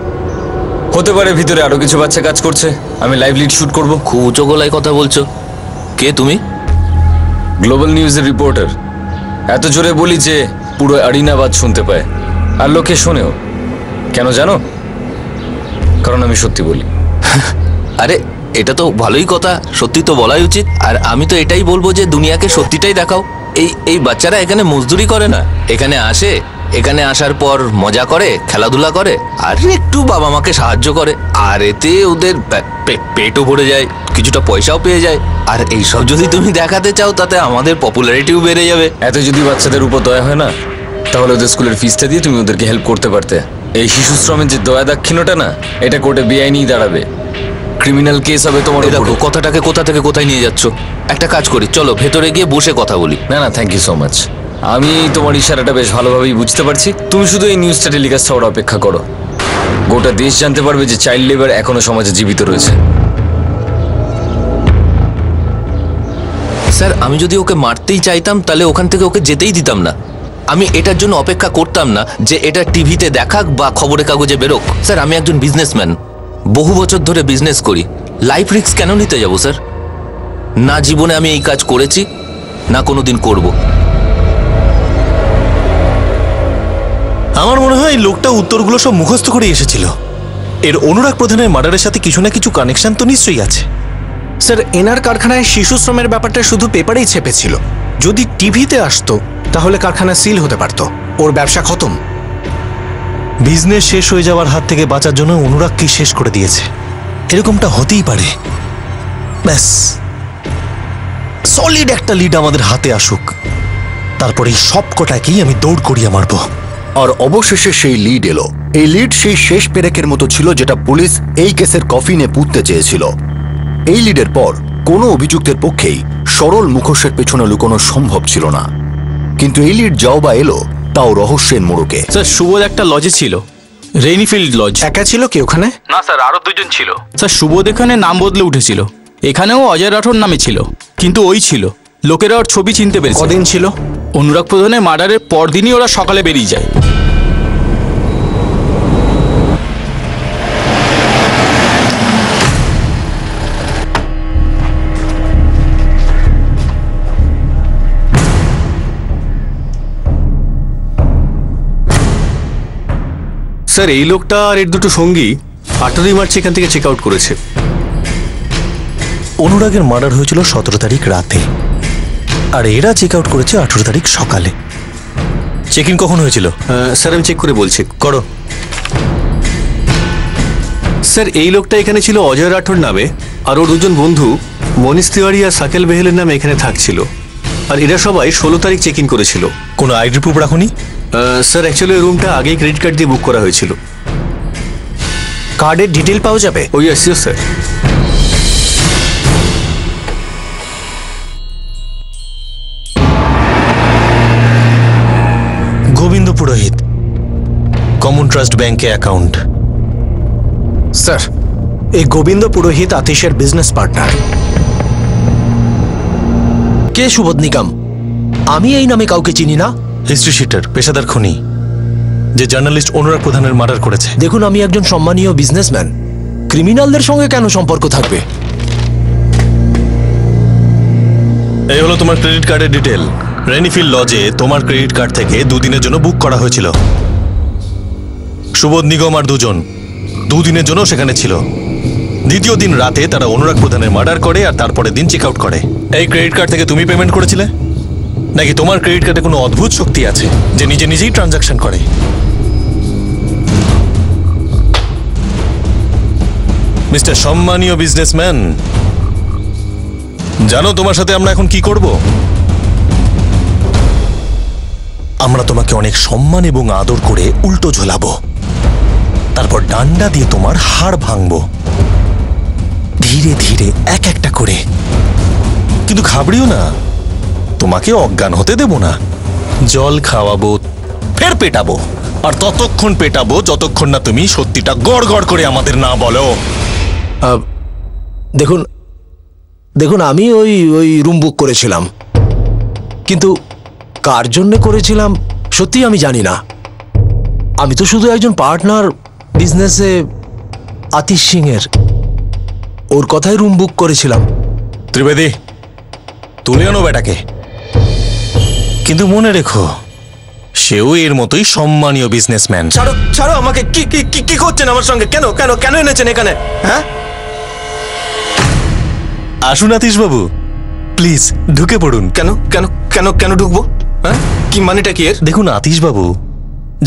হতে পারে ভিতরে আরো কিছু বাচ্চা কাজ করছে, আমি লাইভ লিড শুট করবো। খুব উঁচু গলায় কথা বলছো। কে তুমি? গ্লোবাল নিউজের রিপোর্টার। এত জোরে বলি যে পুরো আরিনাবাদ শুনতে পায়, আর লোকে শোনেও। কেন জানো? কারণ আমি সত্যি বলি। আরে এটা তো ভালোই কথা, সত্যি তো বলাই উচিত। আর আমি তো এটাই বলবো যে দুনিয়াকে সত্যিটাই দেখাও। এই বাচ্চারা এখানে মজদুরি করে না, এখানে আসে, এখানে আসার পর মজা করে, খেলাধুলা করে, আর একটু বাবা মাকে সাহায্য করে, আর এতে ওদের পেটও ভরে যায়, কিছুটা পয়সাও পেয়ে যায়। আর এইসব যদি তুমি দেখাতে চাও তাতে আমাদের পপুলারিটিও বেড়ে যাবে। এত যদি বাচ্চাদের উপর দয়া হয় না, তাহলে ওদের স্কুলের ফিসটা দিয়ে তুমি ওদেরকে হেল্প করতে পারতে। এই শিশু শ্রমের যে দয়া দাক্ষিণ্যটা না, এটা কোর্টে বেআইনি দাঁড়াবে, ক্রিমিনাল কেস হবে তোমার। দেখো কথাটাকে কোথা থেকে কোথায় নিয়ে যাচ্ছ। একটা কাজ করি, চলো ভেতরে গিয়ে বসে কথা বলি। না না, থ্যাংক ইউ সো মাচ। আমি তোমার ইশারাটা বেশ ভালোভাবেই বুঝতে পারছি। তুমি শুধু এই নিউজটা টেলিকাস্ট হওয়ার অপেক্ষা করো। গোটা দেশ জানতে পারবে যে চাইল্ড লেবার এখনো সমাজে জীবিত রয়েছে। স্যার, আমি যদি ওকে মারতেই চাইতাম তাহলে ওখান থেকে ওকে যেতেই দিতাম না। আমি এটার জন্য অপেক্ষা করতাম না যে এটা টিভিতে দেখাক বা খবরের কাগজে বেরোক। স্যার, আমি একজন বিজনেসম্যান, বহু বছর ধরে বিজনেস করি। লাইফ রিস্ক কেন নিতে যাব স্যার? না জীবনে আমি এই কাজ করেছি, না কোনোদিন করব। আমার মনে হয় এই লোকটা উত্তরগুলো সব মুখস্থ করে এসেছিল। এর অনুরাগ প্রধানের মার্ডারের সাথে কিছু না কিছু কানেকশন তো নিশ্চয়ই আছে। স্যার, এনার কারখানায় শিশু শ্রমের ব্যাপারটা শুধু পেপারেই ছেপেছিল। যদি টিভিতে আসতো তাহলে কারখানা সিল হতে পারত, ওর ব্যবসা খতম। বিজনেস শেষ হয়ে যাওয়ার হাত থেকে বাঁচার জন্য অনুরাগকে শেষ করে দিয়েছে। এরকমটা হতেই পারে। ব্যাস, সলিড একটা লিড আমাদের হাতে আসুক, তারপর এই সব কটাকেই আমি দৌড় করিয়ে মারব। আর অবশেষে সেই লিড এলো। এই লিড সেই শেষ পেরেকের মতো ছিল যেটা পুলিশ এই কেসের কফিনে পুঁততে চেয়েছিল। এই লিডের পর কোনো অভিযুক্তের পক্ষেই সরল মুখোশের পেছনে লুকোনো সম্ভব ছিল না। কিন্তু এই লিড যাও বা এলো, তাও রহস্যের মোড়কে। স্যার, সুবোধ একটা লজে ছিল, রেইনিফিল্ড লজ। একা ছিল কি ওখানে? না স্যার, আরো দুজন ছিল। স্যার, সুবোধ এখানে নাম বদলে উঠেছিল। এখানেও অজয় রাঠোর নামে ছিল, কিন্তু ওই ছিল। লোকেরা ওর ছবি চিনতে পেরেছে। কদিন ছিল? অনুরাগ প্রধানের মার্ডারের পরদিনই ওরা সকালে বেরিয়ে যায়। স্যার, এই লোকটা আর এর দুটো সঙ্গী 18 মার্চ এখান থেকে চেক আউট করেছে। অনুরাগের মার্ডার হয়েছিল 17 তারিখ রাতে, আর এরা চেক আউট করেছে 18 তারিখ সকালে। চেক ইন কখন হয়েছিল? স্যার, আমি চেক করে বলছি। করো। স্যার, এই লোকটা এখানে ছিল অজয় রাঠোর নামে, আর ওর দুজন বন্ধু মনীষ তিওয়ারি আর সাকেল বেহেলের নামে এখানে থাকছিল। আর এরা সবাই 16 তারিখ চেক ইন করেছিল। কোনো আইডি প্রুফ রাখুনি? স্যার, অ্যাকচুয়ালি ওই রুমটা আগেই ক্রেডিট কার্ড দিয়ে বুক করা হয়েছিল। কার্ডের ডিটেল পাওয়া যাবে? ওই আসছি স্যার। গোবিন্দ পুরোহিত, কমন ট্রাস্ট ব্যাংকে অ্যাকাউন্ট। স্যার, এই গোবিন্দ পুরোহিত আতিশের বিজনেস পার্টনার। কে সুবোধ নিগম? আমি এই নামে কাউকে চিনি না। হিস্ট্রি শিটার, পেশাদার খুনি, যে জার্নালিস্ট অনুরাগ প্রধানের মার্ডার করেছে। দেখুন, আমি একজন সম্মানীয় বিজনেসম্যান, ক্রিমিনালদের সঙ্গে কেন সম্পর্ক থাকবে? এই হলো তোমার ক্রেডিট কার্ডের ডিটেল। রেনিফিল্ড লজে তোমার ক্রেডিট কার্ড থেকে দুদিনের জন্য বুক করা হয়েছিল। সুবোধ নিগম আর দুদিনের জন্য সেখানে ছিল। দ্বিতীয় দিন রাতে তারা অনুরাগ প্রধানের মার্ডার করে, আর তারপরের দিন চেক আউট করে। এই ক্রেডিট কার্ড থেকে তুমি পেমেন্ট করেছিলে, নাকি তোমার ক্রেডিট কার্ডে কোনো অদ্ভুত শক্তি আছে যে নিজে নিজেই ট্রানজাকশন করে? মিস্টার সম্মানীয় বিজনেসম্যান, জানো তোমার সাথে আমরা এখন কি করব? আমরা তোমাকে অনেক সম্মান এবং আদর করে উল্টো ঝোলাবো, তারপর ডান্ডা দিয়ে তোমার হাড় ভাঙবো, ধীরে ধীরে এক একটা করে। কিন্তু ঘাবড়িও না, তোমাকে অজ্ঞান হতে দেব না। জল খাওয়াবো, ফের পেটাবো, আর ততক্ষণ পেটাবো যতক্ষণ না তুমি সত্যিটা গড় গড় করে আমাদের না বলো। দেখুন দেখুন আমি ওই রুম বুক করেছিলাম, কিন্তু কার জন্য করেছিলাম সত্যি আমি জানি না। আমি তো শুধু একজন পার্টনার বিজনেসে আতিশ সিং এর, ওর কথাই রুম বুক করেছিলাম। ত্রিবেদী, তুলে আনো বেটাকে। কিন্তু মনে রেখো, সেও এর মতোই সম্মানীয় বিজনেসম্যান। ছাড়ো ছাড়ো আমাকে। কি কি কি কি করছেন আমার সঙ্গে? কেন কেন কেন এনেছেন এখানে? হ্যাঁ, আসুন আতিশ বাবু, প্লিজ ঢুকে পড়ুন। কেন কেন কেন কেন ঢুকবো? হ্যাঁ, কি মানেটা কি এর? দেখুন আতিশ বাবু,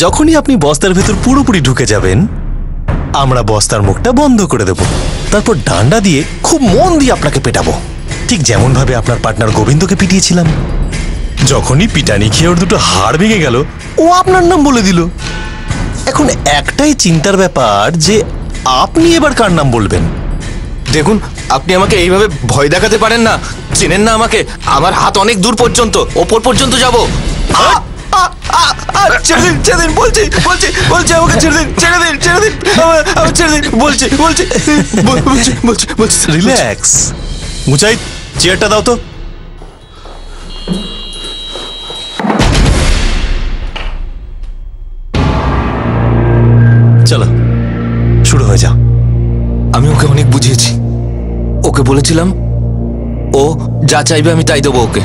যখনই আপনি বস্তার ভেতর পুরোপুরি ঢুকে যাবেন, আমরা বস্তার মুখটা বন্ধ করে দেব, তারপর ডান্ডা দিয়ে খুব মন দিয়ে আপনাকে পেটাবো, ঠিক যেমন ভাবে আপনার পার্টনার গোবিন্দকে পিটিয়েছিলাম। যখনই পিটানি খেয়ে ওর দুটো হাড় ভেঙে গেল, ও আপনার নাম বলে দিল। এখন একটাই চিন্তার ব্যাপার যে আপনি এবার কার নাম বলবেন। দেখুন, আপনি আমাকে এইভাবে ভয় দেখাতে পারেন না। চেনেন না আমাকে? আমার হাত অনেক দূর পর্যন্ত, ওপর পর্যন্ত যাবো। ছেড়ে দিন, ছেড়ে দিন, বলছি বলছি বলছি, আমাকে ছেড়ে দিন, ছেড়ে দিন, ছেড়ে দিন, আমার ছেড়ে দিন, বলছি বলছি বলছি বলছি বলছি। রিল্যাক্স। মুচাই, চেয়ারটা দাও তো। চলো শুরু হয়ে যাও। আমি ওকে অনেক বুঝিয়েছি, ওকে বলেছিলাম ও যা চাইবে আমি তাই দেবো, ওকে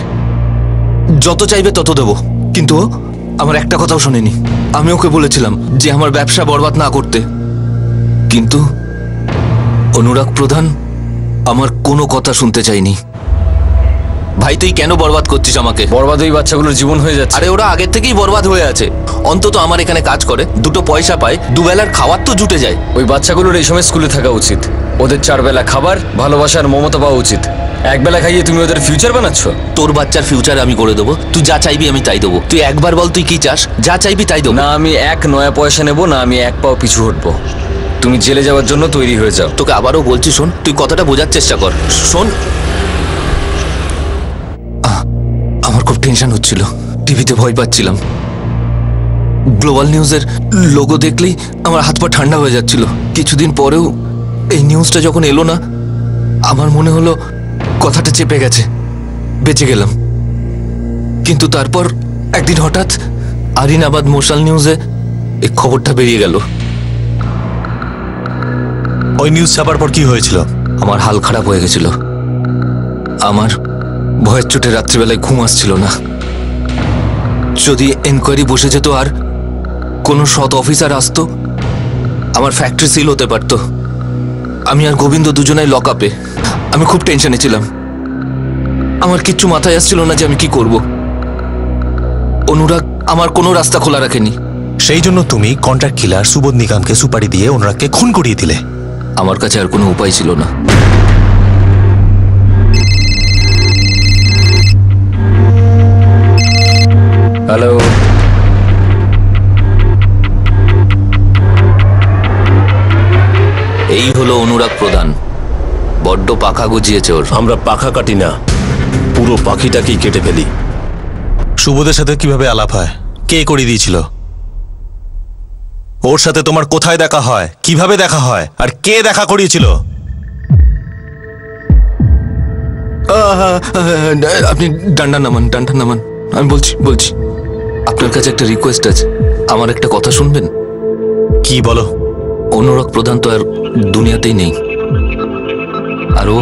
যত চাইবে তত দেবো, কিন্তু ও আমার একটা কথাও শোনেনি। আমি ওকে বলেছিলাম যে আমার ব্যবসা বরবাদ না করতে, কিন্তু অনুরাগ প্রধান আমার কোনো কথা শুনতে চাইনি। ভাই, তুই কেন বরবাদ করছিস আমাকে? বরবাদ ওই বাচ্চাগুলোর জীবন হয়ে যাচ্ছে। আরে ওরা আগের থেকেই বরবাদ হয়ে আছে। অন্তত আমার এখানে কাজ করে, দুটো পয়সা পায়, দুবেলার খাবার তো জুটে যায়। ওই বাচ্চাগুলোর এই সময় স্কুলে থাকা উচিত। ওদের 4 বেলা খাবার, ভালোবাসার মমতা পাওয়া উচিত। একবেলা খাইয়ে তুমি ওদের ফিউচার বানাচ্ছ। তোর বাচ্চার ফিউচার আমি করে দেবো, তুই যা চাইবি আমি তাই দেবো। তুই একবার বল তুই কি চাস, যা চাইবি তাই দেবো। না আমি 1 নয়া পয়সা নেবো, না আমি 1 পাও পিছু হটবো। তুমি জেলে যাওয়ার জন্য তৈরি হয়ে যাও। তোকে আবারও বলছি, শোন, তুই কথাটা বোঝার চেষ্টা কর। শোন, আমার খুব টেনশন হচ্ছিল, টিভিতে ভয় পাচ্ছিলাম। গ্লোবাল নিউজের লোগো দেখলেই আমার হাত পা ঠান্ডা হয়ে যাচ্ছিল। কিছুদিন পরেও এই নিউজটা যখন এলো না, আমার মনে হলো কথাটা চেপে গেছে, বেঁচে গেলাম। কিন্তু তারপর একদিন হঠাৎ আরিনাবাদ মোশাল নিউজে এই খবরটা বেরিয়ে গেল। ওই নিউজ ছাপার পর কি হয়েছিল? আমার হাল খারাপ হয়ে গেছিল। আমার ভয়ের চোটে রাত্রিবেলায় ঘুম আসছিল না। যদি এনকোয়ারি বসে যেত আর কোনো সৎ অফিসার আসতো, আমার ফ্যাক্টরি সিল হতে পারত। আমি আর গোবিন্দ দুজনাই লক আপে। আমি খুব টেনশনে ছিলাম। আমার কিচ্ছু মাথায় আসছিল না যে আমি কি করব। অনুরাগ আমার কোনো রাস্তা খোলা রাখেনি। সেই জন্য তুমি কন্ট্রাক্ট কিলার সুবোধ নিগমকে সুপারি দিয়ে অনুরাগকে খুন করিয়ে দিলে। আমার কাছে আর কোনো উপায় ছিল না। হ্যালো, এই হলো অনুরাগ প্রধান। বড্ড পাখা গজিয়েছে ওর। আমরা পাখা কাটি না, পুরো পাখিটাকেই কেটে ফেলি। সুবোধের সাথে কিভাবে আলাপ হয়? কে করিয়ে দিয়েছিল? ওর সাথে তোমার কোথায় দেখা হয়, কিভাবে দেখা হয়, আর কে দেখা করিয়েছিল? আপনি ডান্ডা নামান, ডান্ডা নামান। আমি বলছি আপনার কাছে একটা রিকোয়েস্ট আছে। আমার একটা কথা শুনবেন? কি বলো? অনুরাগ প্রধান তো আর দুনিয়াতেই নেই, আর ও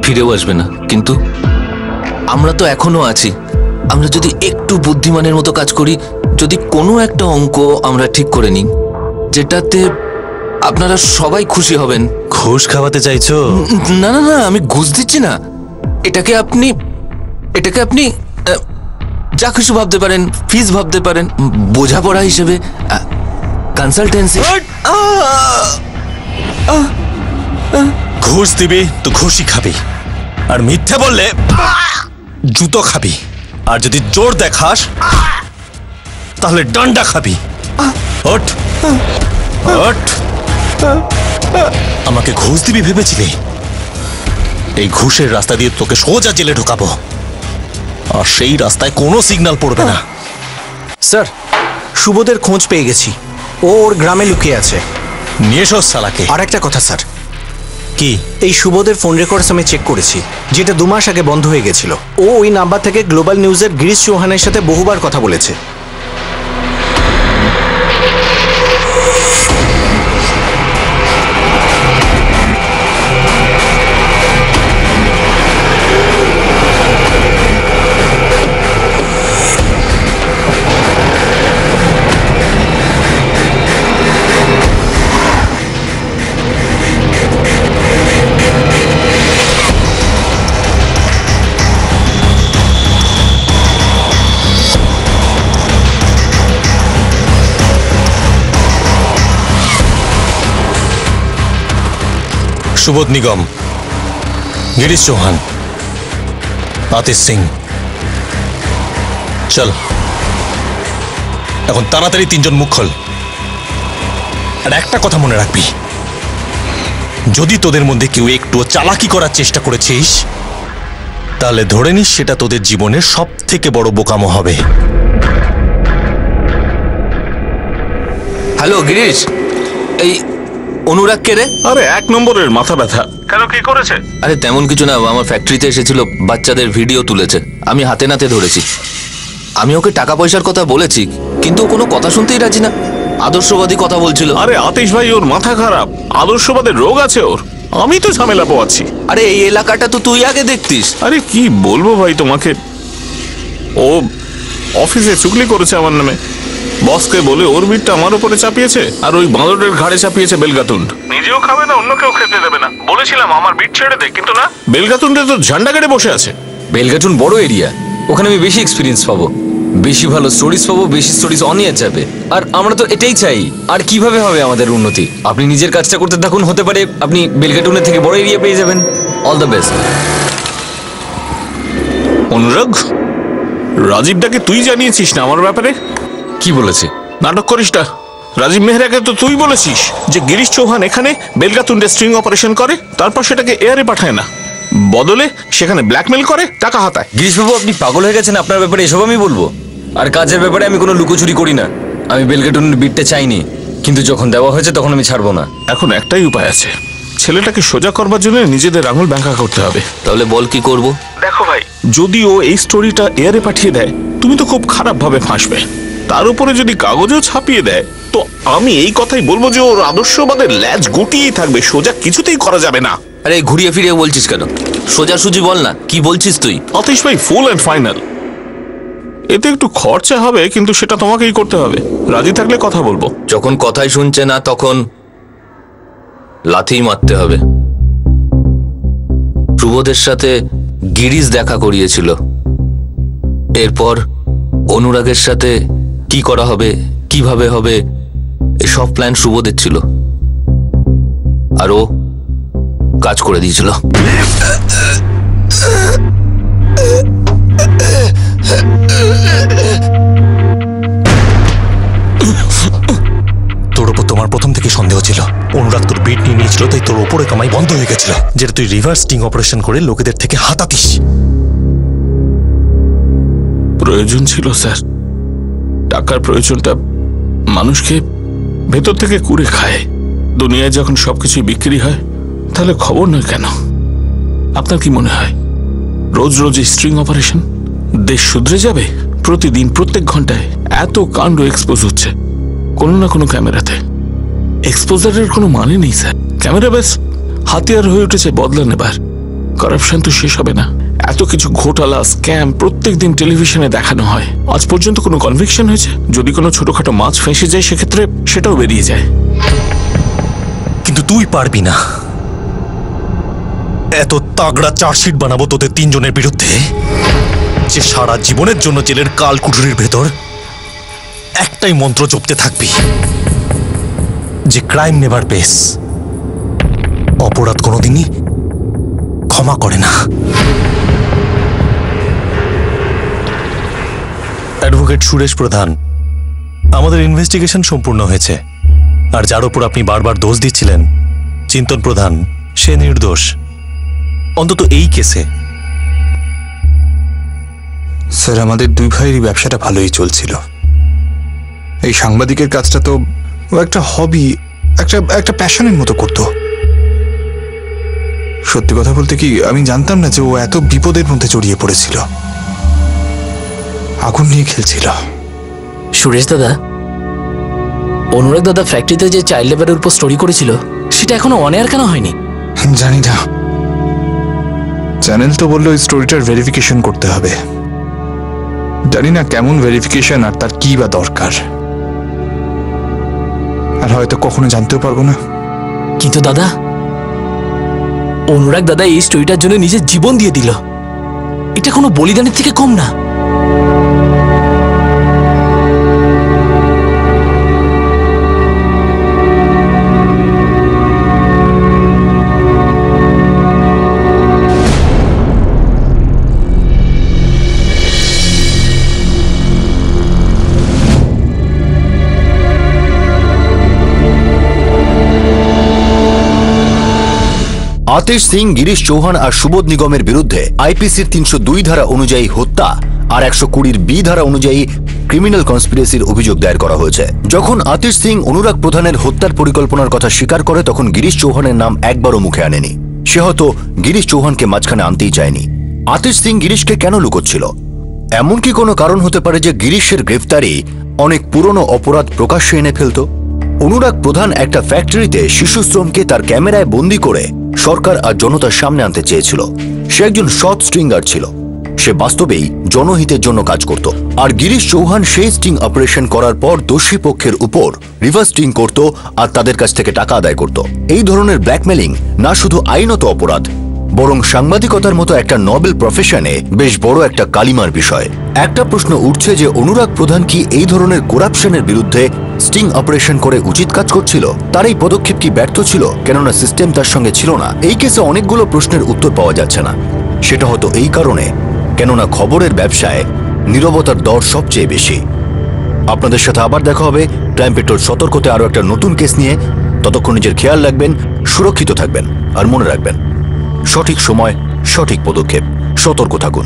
ফিরেও আসবে না, কিন্তু আমরা তো এখনো আছি। আমরা যদি একটু বুদ্ধিমানের মতো কাজ করি, যদি কোনো একটা অঙ্ক আমরা ঠিক করে নিই যেটাতে আপনারা সবাই খুশি হবেন। ঘুষ খাওয়াতে চাইছো? না না না, আমি ঘুষ দিচ্ছি না। এটাকে আপনি যা কিছু ভাবতে পারেন, ফিস ভাবতে পারেন, বোঝাপড়া হিসেবে, কনসালটেন্সি। ঘুষ দিবি তো ঘুষই খাবি, আর মিথ্যে বললে জুতো খাবি, আর যদি জোর দেখাস তাহলে ডান্ডা খাবি। ওঠ ওঠ। আমাকে ঘুষ দিবি ভেবেছিলি? এই ঘুষের রাস্তা দিয়ে তোকে সোজা জেলে ঢোকাবো। আর সেই রাস্তায় কোনো সিগন্যাল পড়বে না। স্যার, সুবোধের খোঁজ পেয়ে গেছি। ও ওর গ্রামে লুকিয়ে আছে। নিয়ে এসো শালাকে। আর একটা কথা স্যার, কি? এই সুবোধের ফোন রেকর্ডস আমি চেক করেছি, যেটা 2 মাস আগে বন্ধ হয়ে গেছিল। ও ওই নাম্বার থেকে গ্লোবাল নিউজের গিরিশ চৌহানের সাথে বহুবার কথা বলেছে। সুবোধ নিগম, গিরিশ চৌহান, আতিশ সিং, চল এখন তাড়াতাড়ি 3 জন মুখ খোল। আর একটা কথা মনে রাখবি, যদি তোদের মধ্যে কেউ একটুও চালাকি করার চেষ্টা করেছিস, তাহলে ধরে নিস সেটা তোদের জীবনের সব থেকে বড় বোকামো হবে। হ্যালো গিরিশ, এই অনুরাগ কে রে? আরে 1 নম্বরের মাথা ব্যথা। কেন, কি করেছে? আরে তেমন কিছু না, আমার ফ্যাক্টরিতে এসেছিল, বাচ্চাদের ভিডিও তুলেছে, আমি হাতে নাতে ধরেছি। আমি ওকে টাকা পয়সার কথা বলেছি, কিন্তু ও কোনো কথা শুনতেই রাজি না, আদর্শবাদী কথা বলছিল। আরে আতিশ ভাই, ওর মাথা খারাপ, আদর্শবাদের রোগ আছে ওর। আমি তো ঝামেলা পোয়াচ্ছি। আরে এই এলাকাটা তো তুই আগে দেখতিস। আরে কি বলবো ভাই তোমাকে, ও অফিসে চুগলি করেছে আমার নামে, বসকে বলে ওর বিটটা আমার উপরে চাপিয়েছে, আর ওই বাঁদরের ঘাড়ে চাপিয়েছে বেলগাতুন্ড। নিজেও খাবে না, অন্য কেউ খেতে দেবে না। বলেছিলাম আমার বিট ছেড়ে দে, কিন্তু না, বেলগাতুন্ডে তো ঝান্ডা গাড়ে বসে আছে। বেলগাটুন বড় এরিয়া, ওখানে আমি বেশি এক্সপিরিয়েন্স পাবো, বেশি ভালো স্টোরিজ পাবো, বেশি স্টোরিজ অন এয়ার যাবে। আর আমরা তো এটাই চাই। আর কিভাবে হবে আমাদের উন্নতি? আপনি নিজের কাজটা করতে থাকুন, হতে পারে আপনি বেলগাটুনের থেকে বড় এরিয়া পেয়ে যাবেন। All the best. অনুরাগ, রাজীবটাকে তুই জানিয়েছিস না আমার ব্যাপারে? কি বলেছে? নাটক করিস না। রাজীব মেহরাকে তো তুই বলেছিস যে গিরিশ চৌহান এখানে বেলগাতুন্ডে স্ট্রিং অপারেশন করে, তারপর সেটাকে এয়ারে পাঠায় না, বদলে সেখানে ব্ল্যাকমেল করে, টাকা হাতায়। গিরিশবাবু, আপনি পাগল হয়ে গেছেন? আপনার ব্যাপারে এসব আমি বলবো? আর কাজের ব্যাপারে আমি কোনো লুকোচুরি করি না। আমি বেলগাটুনের বিটটা চাইনি, কিন্তু যখন দেওয়া হয়েছে তখন আমি ছাড়বো না। এখন একটাই উপায় আছে, ছেলেটাকে সোজা করবার জন্য নিজেদের আঙুল ব্যাঙ্কা করতে হবে। তাহলে বল কি করব? দেখো ভাই, যদি ও এই স্টোরিটা এয়ারে পাঠিয়ে দেয়, তুমি তো খুব খারাপ ভাবে ফাঁসবে। তার উপরে যদি কাগজেও ছাপিয়ে দেয়, তো আমি এই কথাই বলবো যে ওর আদর্শবাদের ল্যাজ গুটিয়েই থাকবে, সোজা কিছুতেই করা যাবে না। আরে ঘুরিয়ে ফিরিয়ে বলছিস কেন? সোজাসুজি বল না, কি বলছিস তুই? আতিশ ভাই, ফুল অ্যান্ড ফাইনাল। এতে একটু খরচা হবে, কিন্তু সেটা তোমাকেই করতে হবে। রাজি থাকলে কথা বলবো। যখন কথাই শুনছে না, তখন লাথি মারতে হবে। সুবোধের সাথে গিরিশ দেখা করিয়েছিল, এরপর অনুরাগের সাথে কি করা হবে, কিভাবে হবে, এসব প্ল্যান সুবোধের ছিল, আর ও কাজ করে দিয়েছিল। তোর উপর তোমার প্রথম থেকে সন্দেহ ছিল। অনুরাগ তোর বিট নিয়ে নিয়েছিল, তাই তোর উপরে কামাই বন্ধ হয়ে গেছিল, যেটা তুই রিভার্স স্টিং অপারেশন করে লোকেদের থেকে হাতাতিস। প্রয়োজন ছিল স্যার, টাকার প্রয়োজনটা মানুষকে ভেতর থেকে কুড়ে খায়। দুনিয়ায় যখন সবকিছুই বিক্রি হয়, তাহলে খবর নয় কেন? আপনার কি মনে হয় রোজ রোজ স্ট্রিং অপারেশন দেশ শুধরে যাবে? প্রতিদিন প্রত্যেক ঘন্টায় এত কাণ্ড এক্সপোজ হচ্ছে কোনো না কোনো ক্যামেরাতে। এক্সপোজারের কোনো মানে নেই স্যার। ক্যামেরা ব্যাস হাতিয়ার হয়ে উঠেছে বদলা নেবার। করাপশন তো শেষ হবে না। এত কিছু ঘোটালা, স্ক্যাম প্রত্যেক দিন টেলিভিশনে দেখানো হয়। আজ পর্যন্ত কোনো কনভিকশন হয়েছে? যদি কোনো ছোটখাটো মাছ ফেঁসে যায়, সেক্ষেত্রে সেটাও বেরিয়ে যায়। কিন্তু তুই পারবি না। এত তাগড়া চার্জশিট বানাবো তোদের 3 জনের বিরুদ্ধে, যে সারা জীবনের জন্য জেলের কাল কুঠুরির ভেতর একটাই মন্ত্র জপতে থাকবি, যে ক্রাইম নেভার পেস, অপরাধ কোনোদিনই ক্ষমা করে না। অ্যাডভোকেট সুরেশ প্রধান, আমাদের ইনভেস্টিগেশন সম্পূর্ণ হয়েছে, আর যার উপর আপনি বারবার দোষ দিচ্ছিলেন, চিন্তন প্রধান, সে নির্দোষ, অন্তত এই কেসে। স্যার, আমাদের দুই ভাইয়েরই ব্যবসাটা ভালোই চলছিল। এই সাংবাদিকের কাজটা তো ও একটা হবি, একটা প্যাশনের মতো করতো। সত্যি কথা বলতে কি, আমি জানতাম না যে ও এত বিপদের মধ্যে জড়িয়ে পড়েছিল, আগুন নিয়ে খেলছিল। সুরেশ দাদা, অনুরাগ দাদা ফ্যাক্টরিতে যে চাইল্ড লেবারের উপর স্টোরি করেছিল সেটা এখনো অন এয়ার কেন হয়নি? জানি না, চ্যানেল তো বললো ওই স্টোরিটার ভেরিফিকেশন করতে হবে। জানি না কেমন ভেরিফিকেশন আর তার কি বা দরকার, আর হয়তো কখনো জানতেও পারবো না। কিন্তু দাদা, অনুরাগ দাদা এই স্টোরিটার জন্য নিজের জীবন দিয়ে দিল, এটা কোনো বলিদানের থেকে কম না। আতিশ সিং, গিরিশ চৌহান আর সুবোধ নিগমের বিরুদ্ধে আইপিসির 302 ধারা অনুযায়ী হত্যা আর 120 বি ধারা অনুযায়ী ক্রিমিনাল কনস্পিরেসির অভিযোগ দায়ের করা হয়েছে। যখন আতিশ সিং অনুরাগ প্রধানের হত্যার পরিকল্পনার কথা স্বীকার করে, তখন গিরিশ চৌহানের নাম একবারও মুখে আনেনি। সে হয়তো গিরিশ চৌহানকে মাঝখানে আনতেই চায়নি। আতিশ সিং গিরিশকে কেন লুকোচ্ছিল? এমন কি কোনো কারণ হতে পারে যে গিরিশের গ্রেফতারি অনেক পুরনো অপরাধ প্রকাশ্যে এনে ফেলত? অনুরাগ প্রধান একটা ফ্যাক্টরিতে শিশু শ্রমকে তার ক্যামেরায় বন্দি করে সরকার আর জনতার সামনে আনতে চেয়েছিল। সে একজন সৎ স্ট্রিঙ্গার ছিল, সে বাস্তবেই জনহিতের জন্য কাজ করত। আর গিরিশ চৌহান সেই স্টিং অপারেশন করার পর দোষী পক্ষের উপর রিভার্স স্টিং করত আর তাদের কাছ থেকে টাকা আদায় করত। এই ধরনের ব্ল্যাকমেলিং না শুধু আইনত অপরাধ, বরং সাংবাদিকতার মতো একটা নোবেল প্রফেশনে বেশ বড় একটা কালিমার বিষয়। একটা প্রশ্ন উঠছে যে অনুরাগ প্রধান কি এই ধরনের করাপশনের বিরুদ্ধে স্টিং অপারেশন করে উচিত কাজ করছিল? তার এই পদক্ষেপ কি ব্যর্থ ছিল কেননা সিস্টেম তার সঙ্গে ছিল না? এই কেসে অনেকগুলো প্রশ্নের উত্তর পাওয়া যাচ্ছে না। সেটা হয়তো এই কারণে কেননা খবরের ব্যবসায় নীরবতার দর সবচেয়ে বেশি। আপনাদের সাথে আবার দেখা হবে ক্রাইম পেট্রোল সতর্কতে আরো একটা নতুন কেস নিয়ে। ততক্ষণ নিজের খেয়াল রাখবেন, সুরক্ষিত থাকবেন আর মনে রাখবেন, সঠিক সময় সঠিক পদক্ষেপ। সতর্ক থাকুন।